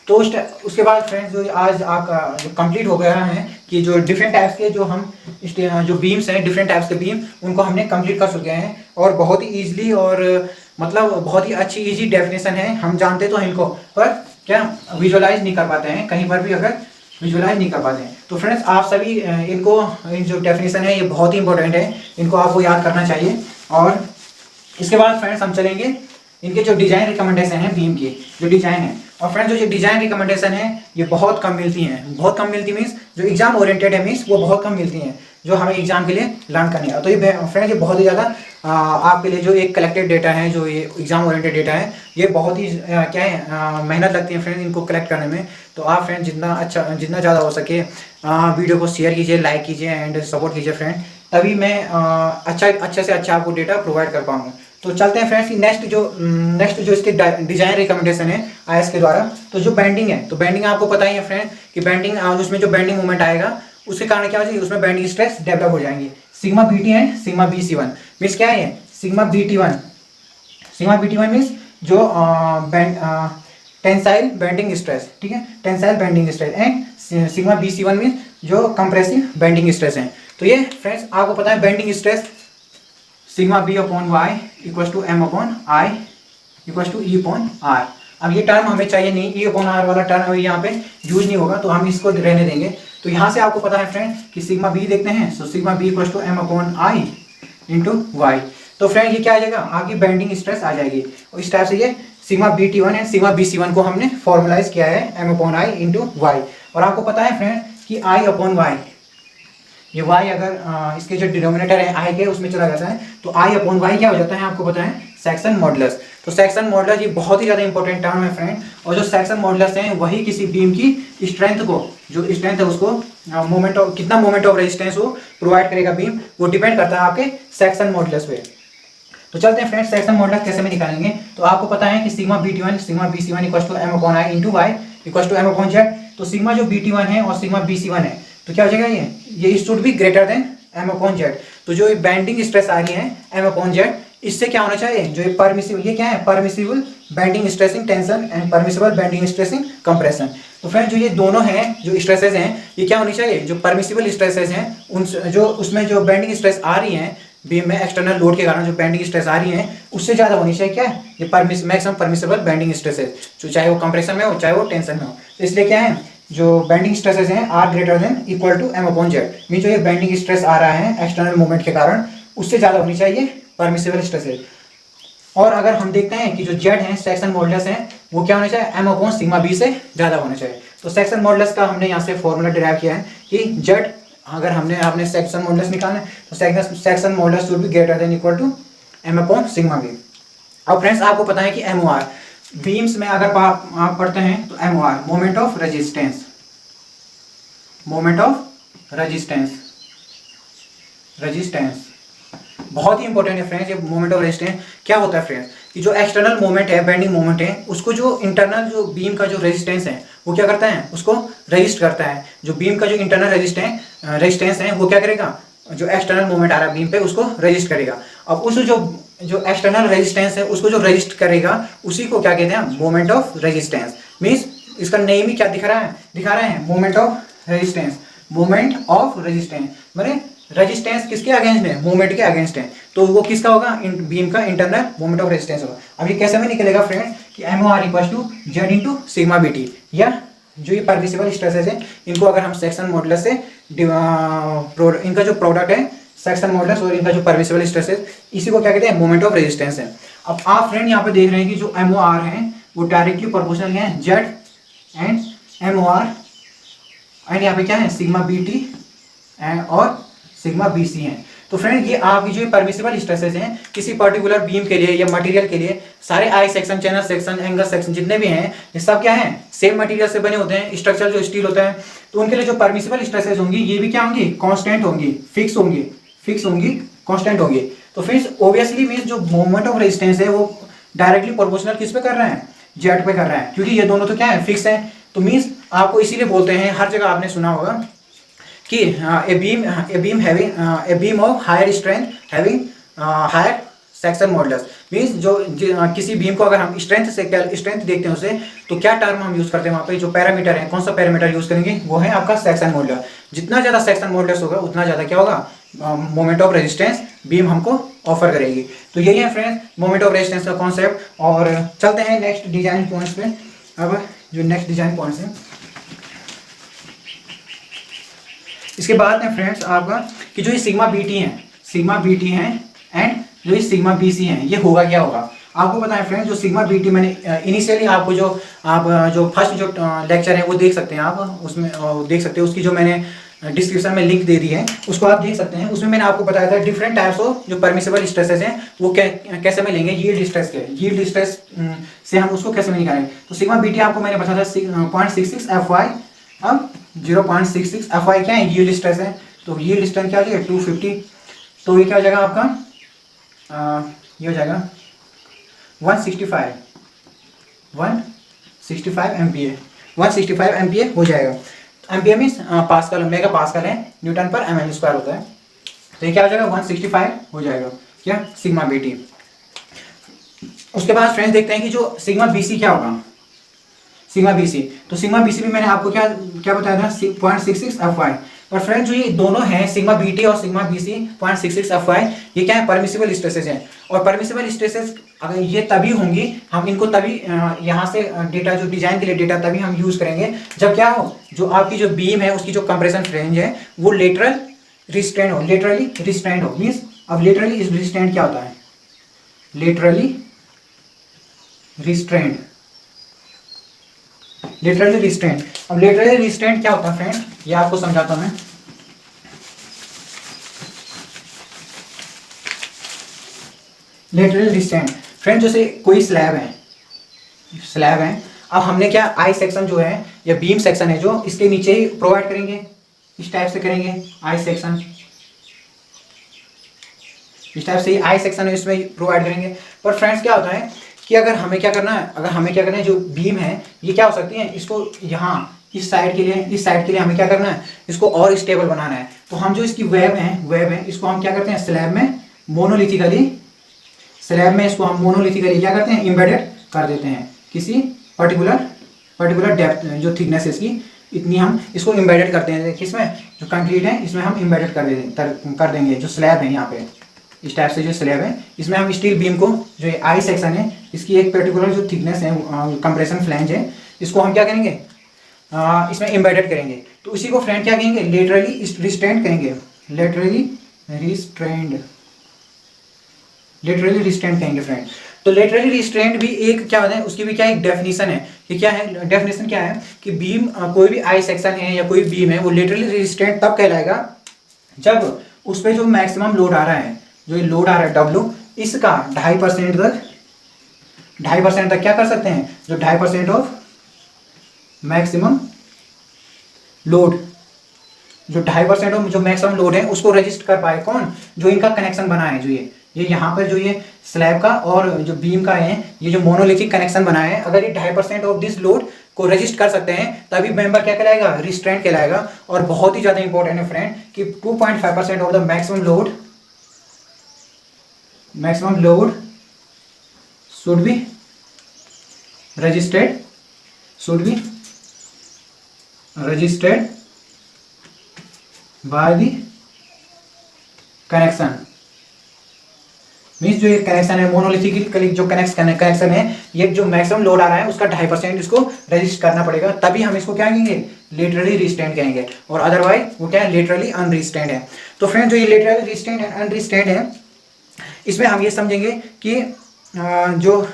तो उसके बाद फ्रेंड्स जो आज आपका जो कंप्लीट हो गया है कि जो डिफरेंट टाइप्स के जो हम जो बीम्स हैं, डिफरेंट टाइप्स के बीम उनको हमने कंप्लीट कर चुके हैं और बहुत ही ईजिली और मतलब बहुत ही अच्छी इजी डेफिनेशन है। हम जानते तो हैं इनको पर क्या विजुअलाइज नहीं कर पाते हैं, कहीं पर भी अगर विजुअलाइज नहीं कर पाते हैं। तो फ्रेंड्स आप सभी इनको जो डेफिनेशन है ये बहुत ही इंपॉर्टेंट है, इनको आपको याद करना चाहिए। और इसके बाद फ्रेंड्स हम चलेंगे इनके जो डिजाइन रिकमेंडेशन है, बीम की जो डिजाइन है। और फ्रेंड्स जो डिजाइन रिकमेंडेशन है ये बहुत कम मिलती हैं, बहुत कम मिलती मीन्स जो एग्जाम ओरिएंटेड है मीन्स वो बहुत कम मिलती हैं जो हमें एग्जाम के लिए लर्न करनी है। तो ये फ्रेंड्स ये बहुत ही ज़्यादा आपके लिए जो एक कलेक्टेड डेटा है, जो ये एग्जाम ओरिएंटेड डेटा है, ये बहुत ही क्या है मेहनत लगती है फ्रेंड्स इनको कलेक्ट करने में। तो आप फ्रेंड्स जितना ज़्यादा हो सके वीडियो को शेयर कीजिए, लाइक कीजिए एंड सपोर्ट कीजिए फ्रेंड, तभी मैं अच्छे से अच्छा आपको डेटा प्रोवाइड कर पाऊँगा। तो चलते हैं फ्रेंड्स नेक्स्ट जो इसके डिजाइन रिकमेंडेशन है आईएएस के द्वारा। तो जो बेंडिंग है, तो बेंडिंग आपको पता ही है फ्रेंड कि बेंडिंग उसमें जो बेंडिंग मूवमेंट आएगा उसके कारण क्या हो जाएगी, उसमें बेंडिंग स्ट्रेस डेवलप हो जाएंगे। Sigma BT and sigma BC one means क्या है, सिग्मा बीटी1 मीन्स जो टेंसाइल बेंडिंग स्ट्रेस, ठीक है, tensile bending stress and sigma BC one means जो कंप्रेसिव बेंडिंग स्ट्रेस है। तो ये फ्रेंड्स आपको पता है bending stress sigma B upon Y equal to M upon I equal to E upon R. अब ये टर्म हमें चाहिए नहीं, ई अपॉन आर वाला टर्म यहाँ पे यूज नहीं होगा तो हम इसको रहने देंगे। तो यहाँ से आपको पता है फ्रेंड कि सिग्मा बी देखते हैं, so sigma B equal to M upon I into Y. तो फ्रेंड ये क्या आ जाएगा, आपकी बेंडिंग स्ट्रेस आ जाएगी। और इस टाइप से ये sigma BT1 and sigma BC1 को हमने फॉर्मुलाइज किया है M upon I into Y. और आपको पता है फ्रेंड कि आई अपॉन वाई, ये y अगर इसके जो डिनोमिनेटर है i के उसमें चला जाता है तो i अपॉन वाई क्या हो जाता है, आपको पता है सेक्शन मॉडुलस। तो सेक्शन मॉडुलस ये बहुत ही ज़्यादा इंपॉर्टेंट टर्म है फ्रेंड। और जो सेक्शन मॉडुलस है वही किसी बीम की स्ट्रेंथ को, जो स्ट्रेंथ है उसको मोमेंट ऑफ कितना मोमेंट ऑफ रेजिस्टेंस वो प्रोवाइड करेगा बीम, वो डिपेंड करता है आपके सेक्शन मॉडुलस पे। तो चलते हैं फ्रेंड्स सेक्शन मॉडुलस कैसे में निकालेंगे। तो आपको पता है कि sigma BT1 sigma BC1 equal to M upon I into Y equal to M upon Z. तो सिग्मा जो BT1 है और सिग्मा BC1 है तो क्या हो जाएगा, ये should be greater than M upon Z. तो जो ये बेंडिंग स्ट्रेस आ रही है एम अपॉन जेड, इससे क्या होना चाहिए, जो ये परमिसिबल, ये क्या है permissible bending stressing tension and permissible bending stressing compression. तो फ्रेंड जो ये दोनों हैं जो स्ट्रेसेस हैं ये क्या होनी चाहिए, जो परमिसिबल स्ट्रेसेस हैं उन जो उसमें जो बेंडिंग स्ट्रेस आ रही हैं बीम में एक्सटर्नल लोड के कारण जो बेंडिंग स्ट्रेस आ रही हैं उससे ज़्यादा होनी चाहिए क्या, ये मैक्सिमम परमिसिबल बेंडिंग स्ट्रेसेस, जो चाहे वो कंप्रेशन में हो चाहे वो टेंशन में हो। तो इसलिए क्या है, जो बेंडिंग स्ट्रेसेस हैं are greater than equal to M upon Z. Mean जो ये बेंडिंग स्ट्रेस आ रहा है एक्सटर्नल मूवमेंट के कारण उससे ज़्यादा होनी चाहिए परमिसिबल स्ट्रेसेस। और अगर हम देखते हैं कि जो जेड है सेक्शन मॉडुलस है वो क्या होना चाहिए, एम अपॉन सिग्मा बी से ज़्यादा होना चाहिए। तो सेक्शन मॉडुलस का हमने यहाँ से फॉर्मूला डिराइव किया है कि जेड अगर आपने सेक्शन मॉडुलस निकालना है तो section modulus should be greater than equal to M upon sigma B. अब फ्रेंड्स आपको पता है कि एम आर बीम्स में अगर आप पढ़ते हैं तो M R moment of resistance, बहुत ही इंपॉर्टेंट है फ्रेंड्स। ये मोमेंट ऑफ रेजिस्टेंस क्या होता है फ्रेंड्स कि जो एक्सटर्नल मोमेंट है, बेंडिंग मोमेंट है, उसको जो इंटरनल जो बीम का जो रेजिस्टेंस है वो क्या करता है, उसको रजिस्ट करता है। जो बीम का जो इंटरनल रेजिस्टेंस है वो क्या करेगा, जो एक्सटर्नल मोमेंट आ रहा है बीम पे उसको रजिस्ट करेगा। अब उस जो एक्सटर्नल रेजिस्टेंस है उसको जो रजिस्ट करेगा उसी को क्या कहते हैं, मोमेंट ऑफ रेजिस्टेंस। मीन्स इसका नेम ही क्या दिखा रहा है moment of resistance. Moment of resistance माने रेजिस्टेंस किसके अगेंस्ट है, मोमेंट के अगेंस्ट है, तो वो किसका होगा, बीम का इंटरनल मोमेंट ऑफ रेजिस्टेंस होगा। अब ये कैसे में निकलेगा फ्रेंड कि MOR equal to Z into sigma BT, या जो ये परमिसिबल स्ट्रेसेस है इनको अगर हम सेक्शन मॉडुलस से इनका जो प्रोडक्ट है सेक्शन मॉडुलस और इनका जो परमिसिबल स्ट्रेसेस, इसी को क्या कहते हैं, मोमेंट ऑफ रेजिस्टेंस है। अब आप फ्रेंड यहाँ पे देख रहे हैं कि जो MOR है वो डायरेक्टली प्रोपोर्शनल है जेड एंड MOR, एंड यहाँ पे क्या है सिग्मा BT और सिग्मा BC है। तो फ्रेंड ये आपकी जो परमिसिबल स्ट्रेसेस हैं किसी पर्टिकुलर बीम के लिए या मटेरियल के लिए, सारे I section, channel section, angle section जितने भी हैं ये सब क्या है, सेम मटेरियल से बने होते हैं, स्ट्रक्चर जो स्टील होता है, तो उनके लिए जो परमिसिबल स्ट्रेसेस होंगी ये भी क्या होंगी, कांस्टेंट होंगी, फिक्स होंगी, कांस्टेंट होंगी। तो फ्रेंड्स ऑब्वियसली मींस जो मोमेंट ऑफ रेजिस्टेंस है वो डायरेक्टली प्रोपोर्शनल किस पे कर रहा है, जेड पे कर रहा है, क्योंकि ये दोनों तो क्या है, फिक्स है। तो मींस आपको इसीलिए बोलते हैं, हर जगह आपने सुना होगा कि a beam of higher strength having higher section modulus. Means किसी बीम को अगर हम स्ट्रेंथ देखते हैं उसे, तो क्या टर्म हम यूज करते हैं वहाँ पे, जो पैरामीटर है, कौन सा पैरामीटर यूज करेंगे, वो है आपका सेक्शन मॉडुलस। जितना ज़्यादा सेक्शन मॉडुलस होगा उतना ज़्यादा क्या होगा, मोमेंट ऑफ रेजिस्टेंस बीम हमको ऑफर करेगी। तो यही है फ्रेंड्स मोमेंट ऑफ रेजिस्टेंस का कॉन्सेप्ट। और चलते हैं नेक्स्ट डिजाइन पॉइंट्स पे। अब जो नेक्स्ट डिजाइन पॉइंट्स है इसके बाद में फ्रेंड्स आपका कि जो ये सिग्मा BT है एंड जो ये सिग्मा BC है, ये होगा क्या होगा आपको पता है फ्रेंड्स। जो सिग्मा BT मैंने इनिशियली आपको जो फर्स्ट जो लेक्चर है वो देख सकते हैं आप, उसमें देख सकते हैं, उसकी जो मैंने डिस्क्रिप्शन में लिंक दे दी है उसको आप देख सकते हैं। उसमें मैंने आपको बताया था डिफरेंट टाइप्स ऑफ जो परमिसिबल स्ट्रेसेस हैं वो कैसे में लेंगे, यील्ड स्ट्रेस से हम उसको कैसे में निकालेंगे। तो सिग्मा BT आपको मैंने बताया था 0.66 FY, अब 0.66 FY क्या है, यील्ड स्ट्रेस है। तो यील्ड स्ट्रेंथ क्या हो जाएगा 250, तो ये क्या हो जाएगा आपका, ये हो जाएगा 165 MPa, 165 MPa हो जाएगा। Ampere means pascal, mega pascal है, न्यूटन पर mm² होता है। तो ये क्या हो जाएगा 165 हो जाएगा क्या, सिग्मा BT। उसके बाद फ्रेंड्स देखते हैं कि जो सिग्मा BC क्या होगा, सिग्मा BC। तो सिग्मा BC भी मैंने आपको क्या बताया था 0.66 FY। और फ्रेंड्स जो ये दोनों हैं सिग्मा BT और सिग्मा BC 0.66 FY, ये क्या है, परमिसिबल स्ट्रेसेस हैं। और परमिसिबल स्ट्रेसेस अगर ये तभी होंगी, हम इनको तभी यहाँ से डेटा जो डिजाइन के लिए डेटा तभी हम यूज करेंगे जब क्या हो, जो आपकी जो बीम है उसकी जो कंप्रेशन फ्लैंज है वो लेटरली रिस्ट्रेंड हो। मीन्स अब लेटरली रिस्ट्रेंड क्या होता है, लेटरली रिस्ट्रेंड। अब लेटरली रिस्ट्रेंड क्या होता है फ्रेंड, ये आपको समझाता हूं मैं। लेटरल रिस्ट्रेंट फ्रेंड, जैसे कोई स्लैब है, अब हमने क्या आई सेक्शन जो है या बीम सेक्शन है जो इसके नीचे ही प्रोवाइड करेंगे, इस टाइप से करेंगे आई सेक्शन, इस टाइप से आई सेक्शन है इसमें प्रोवाइड करेंगे। पर फ्रेंड्स क्या होता है कि अगर हमें क्या करना है, जो बीम है ये क्या हो सकती है, इसको यहाँ इस साइड के लिए हमें क्या करना है, इसको और स्टेबल बनाना है। तो हम जो इसकी वेब है इसको हम क्या करते हैं, स्लैब में मोनोलिथिकली क्या करते हैं, इम्बेडेड कर देते हैं किसी पर्टिकुलर डेप्थ, जो थिकनेस है इसकी इतनी, हम इसको इम्बेडेड करते हैं किसमें, जो कंक्रीट है इसमें हम इम्बेडेड कर देंगे। जो स्लैब है यहाँ पे इस टाइप से जो स्लैब है इसमें हम स्टील बीम को, जो आई सेक्शन है इसकी एक पर्टिकुलर जो थिकनेस है कंप्रेशन फ्लैंज है, इसको हम क्या करेंगे, इसमें एम्बेडेड करेंगे। तो उसी को फ्रेंड क्या कहेंगे, लेटरली रिस्ट्रेंड कहेंगे, लेटरली रिस्ट्रेंड कहेंगे फ्रेंड। तो लेटरली रिस्ट्रेंड भी एक क्या होता है, उसकी भी क्या एक डेफिनेशन है कि क्या है, डेफिनेशन क्या है कि बीम कोई भी आई सेक्शन है या कोई बीम है वो लेटरली रिस्ट्रेंड तब कहलाएगा जब उस पर जो मैक्सिमम लोड आ रहा है, जो लोड आ रहा है W, इसका 2.5% तक क्या कर सकते हैं, जो 2.5% ऑफ मैक्सिमम लोड जो 2.5% ऑफ जो मैक्सिमम लोड है उसको रजिस्ट कर पाए। कौन? जो इनका कनेक्शन बना है, जो ये यहाँ पर जो ये स्लैब का और जो बीम का है, ये जो मोनोलिथिक कनेक्शन बना है, अगर ये 2.5% ऑफ दिस लोड को रजिस्ट कर सकते हैं तभी मेंबर क्या कहलाएगा? रिस्ट्रेंट कहलाएगा। और बहुत ही ज्यादा इंपॉर्टेंट है फ्रेंड कि 2.5% of the maximum load should be registered by the connection। Means जो ये कनेक्शन है मोनोलिथिक जो कनेक्शन है, ये जो मैक्सिमम लोड आ रहा है उसका 2.5% इसको रजिस्ट करना पड़ेगा, तभी हम इसको क्या कहेंगे? लेटरली रिस्ट्रेंट कहेंगे। और अदरवाइज वो क्या है? लेटरली अनरिस्ट्रेंट है। तो फ्रेंड जो ये लेटरली रिस्ट्रेंट है, अनरिस्ट्रेंट है, इसमें हम ये समझेंगे कि जो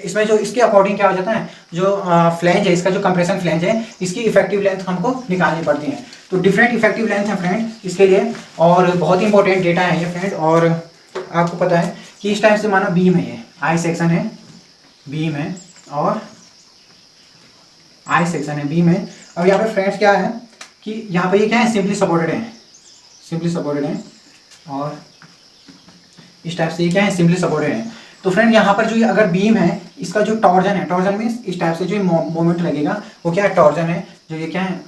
इसमें जो इसके अकॉर्डिंग क्या हो जाता है, जो फ्लैंज है, इसका जो कंप्रेशन फ्लैंज है, इसकी इफेक्टिव लेंथ हमको निकालनी पड़ती है। तो डिफरेंट इफेक्टिव लेंथ है फ्रेंड इसके लिए, और बहुत ही इंपॉर्टेंट डेटा है ये फ्रेंड। और आपको पता है कि इस टाइप से मानो बीम है, ये आई सेक्शन है, बीम है, और आई सेक्शन है, बीम है। अब यहाँ पे फ्रेंड्स क्या है कि यहाँ पे ये क्या है? सिंपली सपोर्टेड है, और इस टाइप से ये क्या है? सिंपली सपोर्टेड है। तो फ्रेंड यहाँ पर जो ये अगर बीम है, इसका जो टॉर्जन है, टॉर्जन मीन्स इस टाइप से जो मोमेंट लगेगा वो क्या है? टॉर्जन है। जो ये क्या है?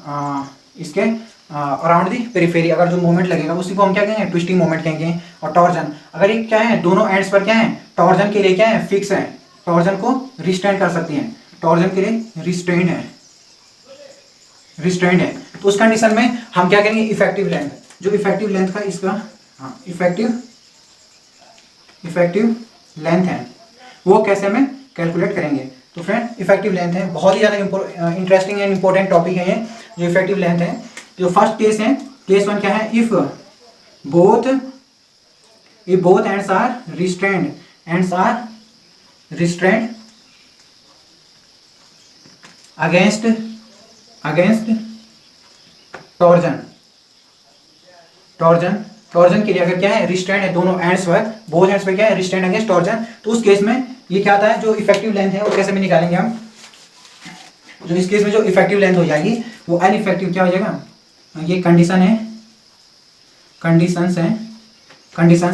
इसके अराउंड दी पेरिफेरी अगर जो मोमेंट लगेगा उसी को हम क्या कहेंगे? ट्विस्टिंग मोमेंट कहेंगे। और टॉर्जन अगर ये क्या है? दोनों एंड्स पर क्या है? टॉर्जन के लिए क्या है? फिक्स है, टॉर्जन को रिस्ट्रेंड कर सकती है, टॉर्जन के लिए रिस्ट्रेंड है। तो उस कंडीशन में हम क्या करेंगे? इफेक्टिव लेंथ, जो इफेक्टिव लेंथ का इसका इफेक्टिव लेंथ है वो कैसे हमें कैलकुलेट करेंगे। तो फ्रेंड इफेक्टिव लेंथ है, बहुत ही ज़्यादा इंटरेस्टिंग एंड इंपॉर्टेंट टॉपिक है ये जो इफेक्टिव लेंथ है। जो फर्स्ट केस है, केस 1 क्या है? If both ends are restrained against torsion के लिए अगर क्या है? रिस्ट्रेंड है दोनों एंड्स पर, बोथ एंड्स पर क्या है? Restrained against torsion. तो उस केस में ये क्या आता है? जो इफेक्टिव लेंथ है वो कैसे में निकालेंगे हम? जो इस केस में जो इफेक्टिव लेंथ हो जाएगी वो एल इफेक्टिव क्या हो जाएगा? ये कंडीशंस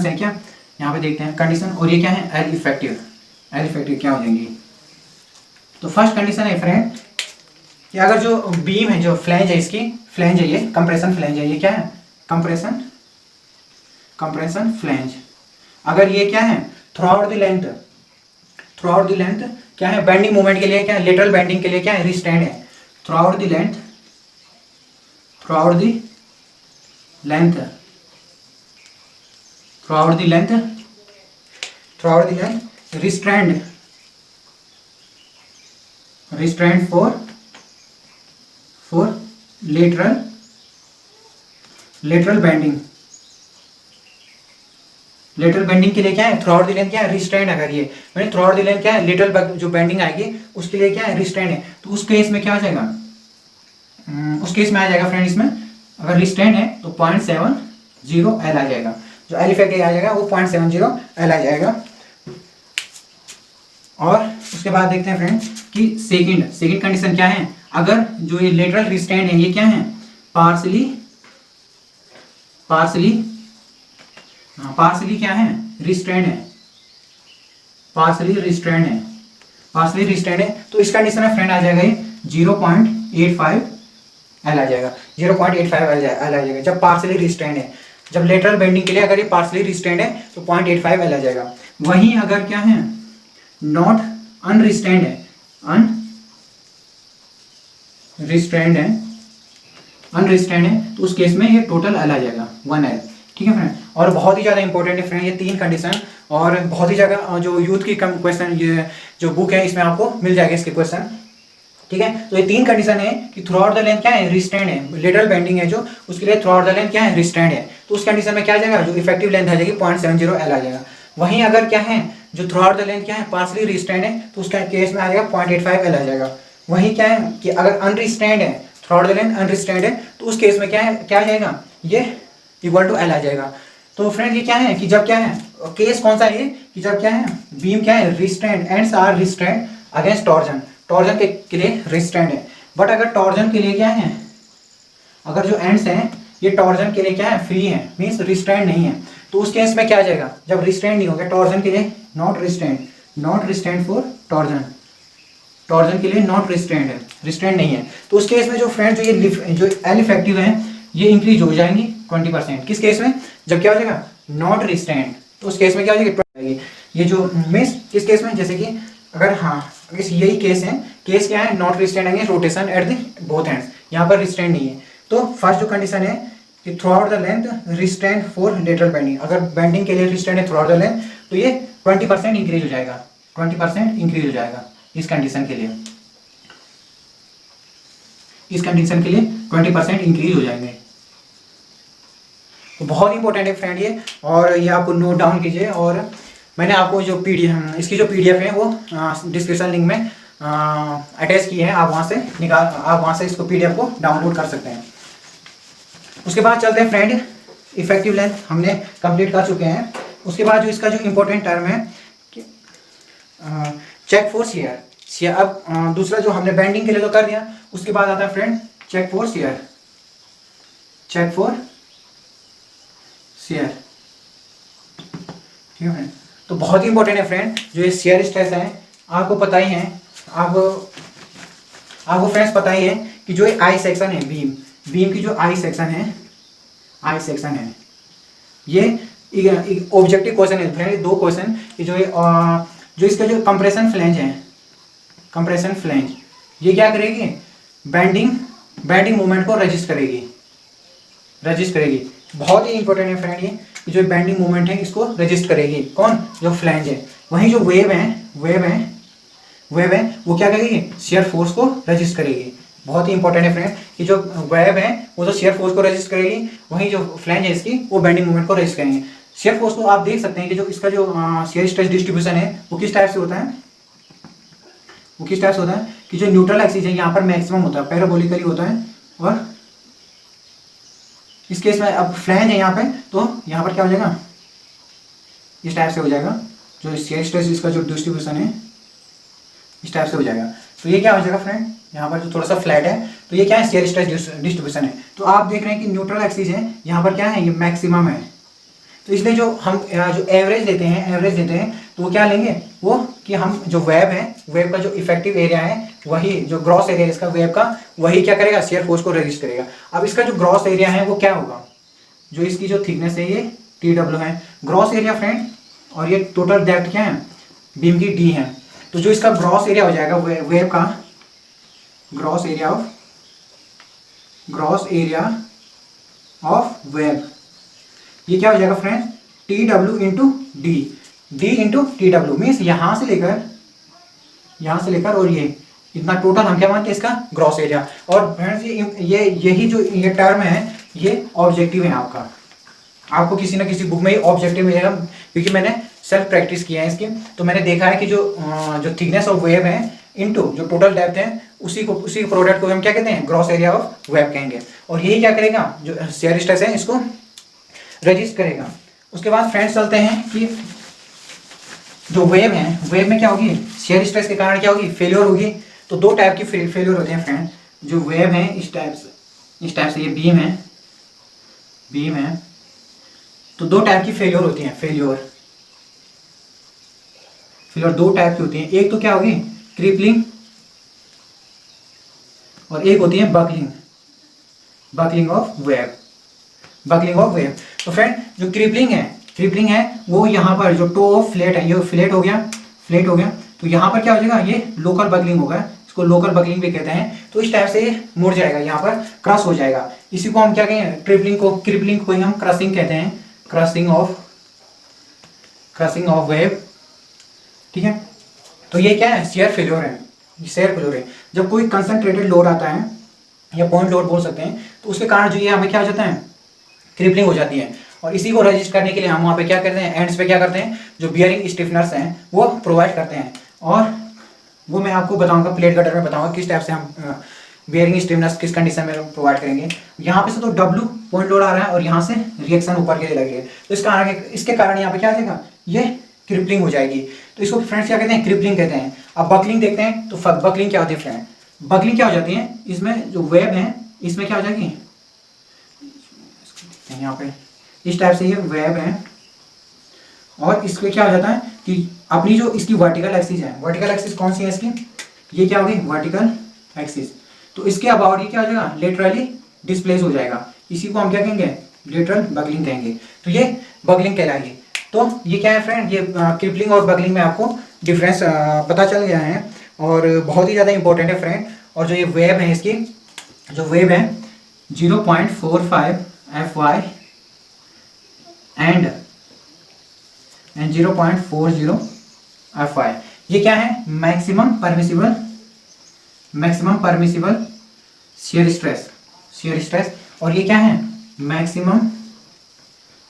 है क्या? यहाँ पे देखते हैं कंडीशन, और ये क्या है? एल इफेक्टिव क्या हो जाएंगी? तो फर्स्ट कंडीशन है फ्रेंड कि अगर जो बीम है, जो फ्लैंज है, इसकी फ्लैंज है, ये कंप्रेशन फ्लैंज है, ये क्या है? Compression flange. अगर ये क्या है? थ्रू आउट द लेंथ क्या है? बेंडिंग मूवमेंट के लिए क्या है? लेटरल बेंडिंग के लिए क्या है? रिस्ट्रेंड है। Through out the length restrained for lateral bending के लिए क्या है? थ्रू आउट द लेंथ क्या है? रिस्ट्रेंड। अगर ये मैंने थ्रू आउट द लेंथ क्या है? लेटरल जो बेंडिंग आएगी उसके लिए क्या है? रिस्ट्रेंड है। तो उस केस में क्या आ जाएगा? उस केस में आ जाएगा फ्रेंड, इसमें अगर रिस्ट्रेंड है तो 0.70 एल आ जाएगा। जो एल इफेक्ट आ जाएगा वो 0.70 एल आ जाएगा। और उसके बाद देखते हैं फ्रेंड कि सेकंड कंडीशन क्या है? अगर जो ये लेटरल रिस्ट्रेंड है, ये क्या है? पार्सली क्या है? रिस्ट्रेंड है। पार्सली रिस्ट्रेंड है। तो इस कंडीशन में फ्रेंड आ जाएगा ये 0.85 एल आ जाएगा। 0.85 एल आ जाएगा जब पार्सली रिस्ट्रेंड है। जब लेटरल बेंडिंग के लिए अगर ये पार्सली रिस्ट्रेंड है तो 0.85 एल आ जाएगा। वहीं अगर क्या है? नॉट अनरिस्ट्रेंड है, अनरिस्ट्रेंड है, तो उस केस में ये टोटल एल आ जाएगा 1 एल। ठीक है फ्रेंड। और बहुत ही ज़्यादा इंपॉर्टेंट है फ्रेंड ये 3 कंडीशन, और बहुत ही ज़्यादा जो यूथ की क्वेश्चन, ये जो बुक है इसमें आपको मिल जाएगा इसके क्वेश्चन। ठीक है। तो ये 3 कंडीशन है कि थ्रू आउट द लेंथ क्या है? रिस्ट्रेंड है। लेटरल बेंडिंग है जो, उसके लिए थ्रू आउट द लेंथ क्या है? रिस्ट्रेंड है। तो उस कंडीशन में क्या आ जाएगा? जो इफेक्टिव लेंथ आ जाएगी 0.70 एल आ जाएगा। वहीं अगर क्या है? जो थ्रू आउट द लेंथ क्या है? पार्सली रिस्ट्रेंड है, तो उसका केस में आ जाएगा 0.85 एल आ जाएगा। वहीं क्या है कि अगर अनरिस्ट्रेंड है, थ्रू आउट द लेंथ अनरिस्ट्रेंड है, तो उस केस में क्या है? क्या आ जाएगा? ये इक्वल टू एल आ जाएगा। तो फ्रेंड ये क्या है कि जब क्या है? केस कौन सा है ये? कि जब क्या है? बीम क्या है? Restrained, ends are restrained against torsion के लिए रिस्ट्रेंड है। बट अगर टॉर्जन के लिए क्या है? अगर जो एंड्स हैं ये टॉर्जन के लिए क्या है, फ्री है, मीन्स रिस्ट्रेंट नहीं है। तो उस केस में क्या आ जाएगा, जब रिस्ट्रेंट नहीं हो गया टॉर्जन के लिए, not restraint for torsion, torsion के लिए नॉट रिस्ट्रेंट है, रिस्ट्रेंट नहीं है। तो उस केस में जो फ्रेंड जो एल इफेक्टिव है ये इंक्रीज हो जाएंगी 20%। किस केस में, जब क्या हो जाएगा नॉट रिस्ट्रेंट, तो उस केस में क्या हो जाएगी, ये जो मीन्स किस केस में, जैसे कि अगर हाँ यही केस है, केस क्या है, नॉट रिस्ट्रेंट आएंगे rotation at the both hands, यहाँ पर रिस्ट्रेंट नहीं है। तो फर्स्ट जो कंडीशन है कि through out the length restraint for lateral bending, अगर बेंडिंग के लिए रिस्ट्रेंट है थ्रू आउट द लेंथ तो ये 20% इंक्रीज हो जाएगा, 20% इंक्रीज हो जाएगा इस कंडीशन के लिए, इस कंडीशन के लिए 20% इंक्रीज हो जाएंगे। तो बहुत इंपॉर्टेंट है फ्रेंड ये, और ये आपको नोट डाउन कीजिए। और मैंने आपको जो इसकी जो PDF है वो डिस्क्रिप्शन लिंक में अटैच की है, आप वहाँ से इसको PDF को डाउनलोड कर सकते हैं। उसके बाद चलते हैं फ्रेंड, इफेक्टिव लेंथ हमने कंप्लीट कर चुके हैं। उसके बाद जो इसका जो इम्पोर्टेंट टर्म है कि चेक फॉर शियर। अब दूसरा जो हमने बेंडिंग के लिए तो कर दिया, उसके बाद आता है friend check for shear, check for shear, ठीक है। तो बहुत ही इंपॉर्टेंट है फ्रेंड, जो ये शियर स्ट्रेस है आपको पता ही है, आपको फ्रेंड्स पता ही है कि जो आई सेक्शन है, बीम की जो आई सेक्शन है, ये ऑब्जेक्टिव क्वेश्चन है फ्रेंड, दो क्वेश्चन कि जो इसका जो कंप्रेशन फ्लैंज है, कंप्रेशन फ्लैंज ये क्या करेगी, बेंडिंग मूवमेंट को रजिस्ट करेगी। बहुत ही इंपॉर्टेंट है फ्रेंड ये, जो बेंडिंग मूवमेंट है इसको रजिस्ट करेगी कौन, जो फ्लैंज है। वहीं जो वेव है वो क्या करेगी, शियर फोर्स को रजिस्ट करेगी। बहुत ही इंपॉर्टेंट है फ्रेंड कि जो वेव है वो तो शियर फोर्स को रजिस्ट करेगी, वहीं जो फ्लैंज है इसकी वो बेंडिंग मूवमेंट को रजिस्ट करेंगे। शियर फोर्स को आप देख सकते हैं कि जो इसका जो शियर स्ट्रेस डिस्ट्रीब्यूशन है वो किस टाइप से होता है, कि जो न्यूट्रल एक्सिस है यहाँ पर मैक्सिमम होता है, पैराबोलिकली होता है। और इस केस में अब फ्लैंज है यहाँ पे, तो यहाँ पर क्या हो जाएगा, इस टाइप से हो जाएगा, जो शियर स्ट्रेस इसका जो डिस्ट्रीब्यूशन है इस टाइप से हो जाएगा। तो ये क्या हो जाएगा फ्रेंड, यहाँ पर जो थोड़ा सा फ्लैट है तो ये क्या है, शियर स्ट्रेस डिस्ट्रीब्यूशन है। तो आप देख रहे हैं कि न्यूट्रल एक्सिस है, यहाँ पर क्या है, ये मैक्सिमम है। तो इसलिए जो हम जो एवरेज लेते हैं तो वो क्या लेंगे, वो कि हम जो वेव का जो इफेक्टिव एरिया है, वही जो ग्रॉस एरिया इसका वेव का, वही क्या करेगा, शियर फोर्स को रजिस्ट करेगा। अब इसका जो ग्रॉस एरिया है वो क्या होगा, जो इसकी जो थिकनेस है ये TW है ग्रॉस एरिया फ्रेंड, और ये टोटल डेप्थ क्या है, बीम की D है। तो जो इसका ग्रॉस एरिया हो जाएगा वेव का, ग्रॉस एरिया ऑफ वेव, ये क्या हो जाएगा friend, TW into D into TW, means यहाँ से लेकर और ये इतना टोटल हम क्या मानते हैं इसका ग्रॉस एरिया। और फ्रेंड्स यही जो ये टर्म है ये ऑब्जेक्टिव है आपको किसी ना किसी बुक में ये ऑब्जेक्टिव मिलेगा, क्योंकि मैंने सेल्फ प्रैक्टिस किया है इसकी। तो मैंने देखा है कि जो थिकनेस ऑफ वेव है इनटू जो टोटल डेप्थ है, उसी प्रोडक्ट को हम क्या कहते हैं, ग्रॉस एरिया ऑफ वेव कहेंगे। और यही क्या करेगा, जो शियर स्ट्रेस है इसको रजिस्ट करेगा। उसके बाद फ्रेंड्स चलते हैं कि जो वेव में क्या होगी, शियर स्ट्रेस के कारण क्या होगी, फेलियर होगी। तो दो टाइप की फेलियर होते हैं फ्रेंड, जो वेव है इस टाइप से ये बीम है, तो दो टाइप की फेलियर होती हैं, फेलियर दो टाइप की होती हैं। एक तो क्या होगी, क्रिपलिंग, और एक होती है बकलिंग ऑफ वेव। तो फ्रेंड जो क्रिपलिंग है वो यहाँ पर जो टो ऑफ फ्लैट है, ये फ्लैट हो गया, तो यहाँ पर क्या हो जाएगा, ये लोकल बकलिंग होगा, इसको लोकल बकलिंग भी कहते हैं। तो इस टाइप से ये मुड़ जाएगा, यहाँ पर क्रश हो जाएगा। इसी को हम क्या कहेंगे, क्रिपलिंग को ही हम क्रशिंग कहते हैं, क्रशिंग ऑफ वेव, ठीक है। तो ये क्या है, शियर फेल्योर है। जब कोई कंसंट्रेटेड लोड आता है या पॉइंट लोड बोल सकते हैं, तो उसके कारण जो ये हमें क्या हो जाता है, क्रिपलिंग हो जाती है। और इसी को रजिस्ट करने के लिए हम वहाँ पे क्या करते हैं, एंड्स पे क्या करते हैं, जो बियरिंग स्टिफनर्स हैं वो प्रोवाइड करते हैं। और वो मैं आपको बताऊंगा, प्लेट कटर में बताऊंगा किस टाइप से हम बियरिंग स्टिफनर्स किस कंडीशन में प्रोवाइड करेंगे। यहाँ पे से तो W पॉइंट लोड आ रहा है और यहाँ से रिएक्शन ऊपर के लिए लगी है, तो इसके कारण यहाँ पे क्या आ जाएगा, ये क्रिपलिंग हो जाएगी। तो इसको फ्रेंड्स क्या कहते हैं, क्रिपलिंग कहते हैं। अब बकलिंग देखते हैं, तो बकलिंग क्या होती है फ्रेंड, बकलिंग क्या हो जाती है, इसमें जो वेब है इसमें क्या हो जाएगी, यहाँ पे इस टाइप से ये वेब है। और इसमें क्या हो जाता है कि अपनी जो इसकी वर्टिकल एक्सिस है, वर्टिकल एक्सिस कौन सी है इसकी, ये क्या होगी वर्टिकल एक्सिस, तो इसके अबाउट ये क्या हो जाएगा लेटरली डिस्प्लेस हो जाएगा। इसी को हम क्या कहेंगे लेटरल बगलिंग कहेंगे। तो ये बगलिंग कहलाएगी। तो ये क्या है फ्रेंड, ये क्रिपलिंग और बगलिंग में आपको डिफरेंस पता चल गया है और बहुत ही ज़्यादा इंपॉर्टेंट है फ्रेंड। और जो ये वेब है, इसकी जो वेब है 0.45 FY एंड 0.40 FY, ये क्या है मैक्सिमम परमिसिबल शियर स्ट्रेस, और ये क्या है maximum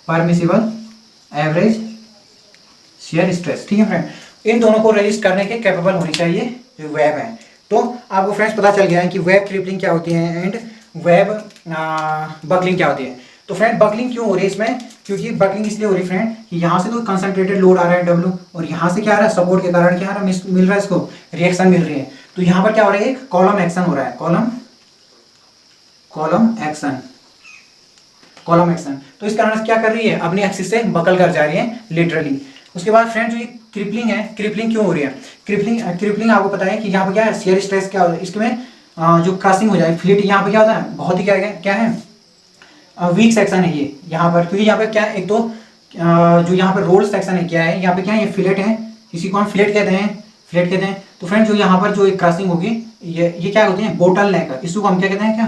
permissible average shear stress. ठीक है फ्रेंड, इन दोनों को रजिस्टर करने के कैपेबल होनी चाहिए जो वेब है। तो आपको फ्रेंड्स पता चल गया है कि वेब क्रिपलिंग क्या होती है एंड वेब बकलिंग क्या होती है। तो फ्रेंड बकलिंग क्यों हो रही है इसमें, क्योंकि बकलिंग इसलिए हो रही है फ्रेंड कि यहाँ से तो कंसंट्रेटेड लोड आ रहा है W, और यहाँ से क्या आ रहा है सपोर्ट के कारण क्या आ रहा है मिल रहा है, इसको रिएक्शन मिल रही है। तो यहाँ पर क्या हो रहा है एक कॉलम एक्शन हो रहा है, कॉलम एक्शन। तो इस कारण क्या कर रही है अपनी एक्सिस से बकल कर जा रही है लिटरली। उसके बाद फ्रेंड जो ये क्रिपलिंग है, क्रिपलिंग क्यों हो रही है, क्रिपलिंग आपको पता है कि यहाँ पर क्या है शियर स्ट्रेस क्या होता है, इसमें जो क्रशिंग हो जाए फ्लिट, यहाँ पे क्या होता है बहुत ही क्या है वीक सेक्शन है ये यहाँ पर, क्योंकि यहाँ पे क्या है एक तो जो यहाँ पर रोल सेक्शन है क्या है यहाँ पे क्या है ये फिलेट है, इसी को हम फिलेट कहते हैं। तो फ्रेंड जो यहाँ पर जो एक क्रशिंग होगी ये क्या होती है बोटल नेक, इसको हम क्या कहते हैं क्या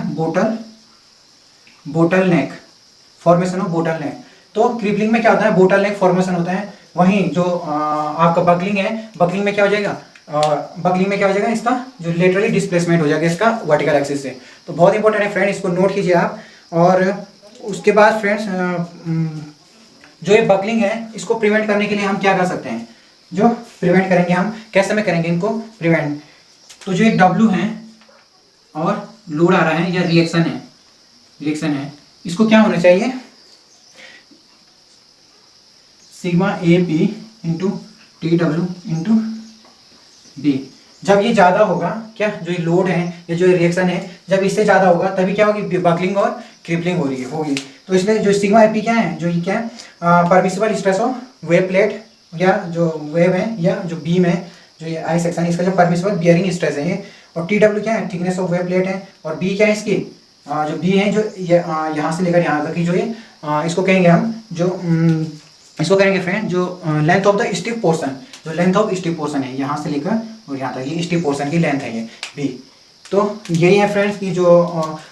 bottle neck formation of bottle neck. तो क्रिपलिंग में क्या होता है बोटल नेक फॉर्मेशन होता है। वहीं जो आपका बकलिंग है, बकलिंग में क्या हो जाएगा इसका जो लेटरली डिस्प्लेसमेंट हो जाएगा इसका वर्टिकल एक्सिस से। तो बहुत इंपॉर्टेंट है फ्रेंड, इसको नोट कीजिए आप। और उसके बाद फ्रेंड्स जो ये बकलिंग है इसको प्रिवेंट करने के लिए हम क्या कर सकते हैं, जो प्रिवेंट करेंगे हम कैसे में करेंगे इनको प्रिवेंट। तो जो ये W है और लोड आ रहा है या रिएक्शन है, इसको क्या होना चाहिए sigma AP into TW into B। जब ये ज़्यादा होगा क्या, जो ये लोड है या जो ये रिएक्शन है जब इससे ज़्यादा होगा तभी क्या होगी बकलिंग और क्रिपलिंग होगी। तो इसलिए जो सिग्मा AP क्या है, जो ये क्या है permissible stress of web plate या जो वेब है या जो बीम है जो ये आई सेक्शन है इसका जो परमिसिबल बियरिंग स्ट्रेस है ये। और TW क्या है थिकनेस ऑफ वेब प्लेट है। और B क्या है इसकी जो B है जो ये यहाँ से लेकर यहाँ तक की जो ये इसको कहेंगे हम इसको कहेंगे फ्रेंड जो length of the stiff portion, जो लेंथ ऑफ स्टिफ पोर्शन है यहाँ से लेकर और यहाँ तक ये स्टिफ पोर्शन की लेंथ है ये B। तो यही है फ्रेंड्स कि जो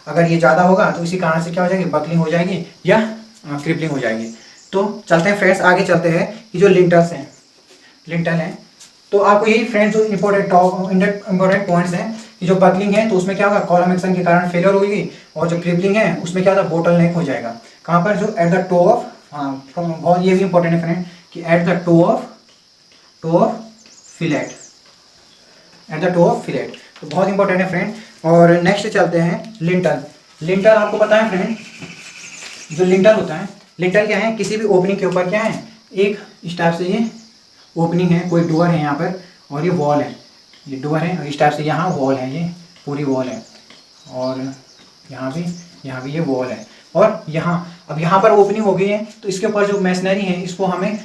अगर ये ज़्यादा होगा तो इसी कारण से क्या हो जाएगी बकलिंग हो जाएगी या क्रिपलिंग हो जाएगी। तो चलते हैं फ्रेंड्स आगे चलते हैं कि जो लिंटल हैं। तो आपको यही फ्रेंड्स जो इंपॉर्टेंट पॉइंट्स हैं कि जो बकलिंग है तो उसमें क्या होगा कॉलम एक्शन के कारण फेलियर होगी, और जो क्रिपलिंग है उसमें क्या होगा बोटल नेक हो जाएगा। कहाँ पर जो एट द टो ऑफ बहुत ये भी इंपॉर्टेंट है फ्रेंड कि at the toe of fillet, तो बहुत इंपॉर्टेंट है फ्रेंड। और नेक्स्ट चलते हैं लिंटल आपको पता है फ्रेंड जो लिंटल होता है, लिंटल क्या है किसी भी ओपनिंग के ऊपर क्या है एक इस टाइप से ये ओपनिंग है, कोई डोर है यहाँ पर और ये वॉल है, ये डोर है और इस टाइप से यहाँ वॉल है, ये पूरी वॉल है और यहाँ भी ये वॉल है। और अब यहाँ पर ओपनिंग हो गई है तो इसके ऊपर जो मैसनरी है इसको हमें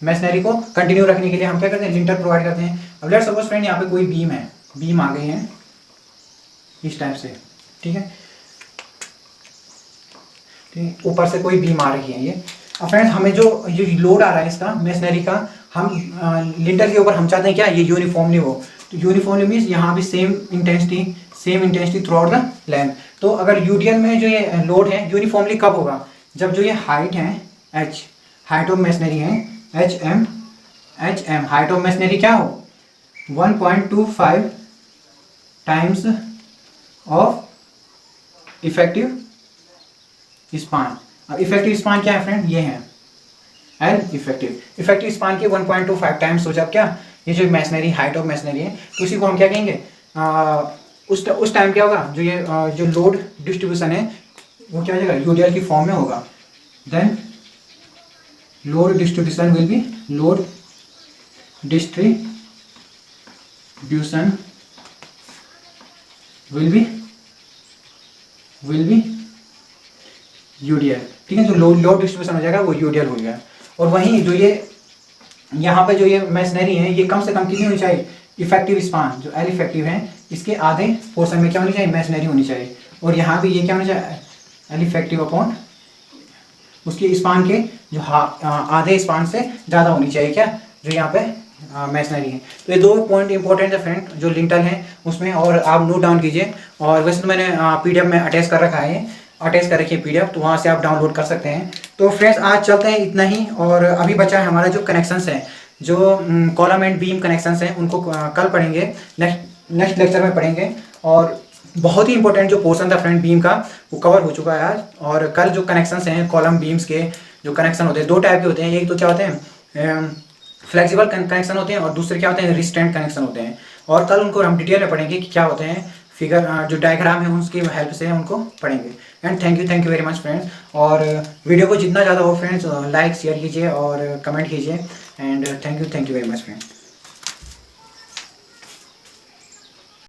मैसनरी को कंटिन्यू रखने के लिए हम क्या करते हैं लिंटर प्रोवाइड करते हैं। अब लेट्स सपोज फ्रेंड यहाँ पे कोई बीम आ गई है इस टाइप से, ठीक है ऊपर से कोई बीम आ रही है ये। अब फ्रेंड्स हमें जो ये लोड आ रहा है इसका मैसनरी का हम लिंटर के ऊपर हम चाहते हैं क्या ये यूनिफॉर्मली हो। तो यूनिफॉर्मली मीन्स यहाँ भी same intensity through out the length. तो अगर यूडीएल में जो ये लोड है यूनिफॉर्मली कब होगा, जब जो ये हाइट है h हाइट ऑफ मैसनरी है HM हाइट ऑफ मैसनरी क्या हो 1.25 टाइम्स ऑफ इफेक्टिव स्पान। अब इफेक्टिव स्पान क्या है फ्रेंड, ये है एल इफेक्टिव स्पान के 1.25 टाइम्स हो जब क्या ये जो मैसनरी हाइट ऑफ मैसनरी है तो इसी को हम क्या कहेंगे उस टाइम क्या होगा जो ये जो लोड डिस्ट्रीब्यूशन है वो क्या हो जाएगा यूडीएल की फॉर्म में होगा। Then load distribution will be UDL, ठीक है, जो लोड डिस्ट्रीब्यूशन हो जाएगा वो यूडीएल हो गया। और वहीं जो ये यहाँ पे जो ये मैसनरी है, ये कम से कम कितनी होनी चाहिए, इफेक्टिव स्पान जो एल इफेक्टिव है इसके आधे पोर्शन में क्या होनी चाहिए, मैसनरी होनी चाहिए। और यहाँ पे ये क्या होना चाहिए, एल इफेक्टिव अपॉन उसके स्पान के जो आधे स्पान से ज़्यादा होनी चाहिए, क्या जो यहाँ पे मैसनरी है। तो ये 2 पॉइंट इंपॉर्टेंट है फ्रेंड जो लिंटल है उसमें, और आप नोट डाउन कीजिए। और वैसे तो मैंने पीडीएफ में अटैच कर रखा है, अटैच कर रखी है पीडीएफ, तो वहाँ से आप डाउनलोड कर सकते हैं। तो फ्रेंड्स आज चलते हैं इतना ही, और अभी बचा है हमारा जो कनेक्शंस है, जो कॉलम एंड बीम कनेक्शंस हैं उनको कल पढ़ेंगे, नेक्स्ट लेक्चर में पढ़ेंगे। और बहुत ही इंपॉर्टेंट जो पोर्शन था फ्रेंड बीम का वो कवर हो चुका है आज। और कल जो कनेक्शंस हैं कॉलम बीम्स के जो कनेक्शन होते हैं 2 टाइप के होते हैं, एक तो क्या होते हैं फ्लेक्सिबल कनेक्शन होते हैं, और दूसरे क्या होते हैं रिस्ट्रेंट कनेक्शन होते हैं। और कल उनको हम डिटेल में पढ़ेंगे कि क्या होते हैं, फिगर जो डायग्राम है उसकी हेल्प से उनको पढ़ेंगे। And thank you very much friends. और वीडियो को जितना ज़्यादा हो फ्रेंड्स लाइक शेयर कीजिए और कमेंट कीजिए। And thank you very much friends.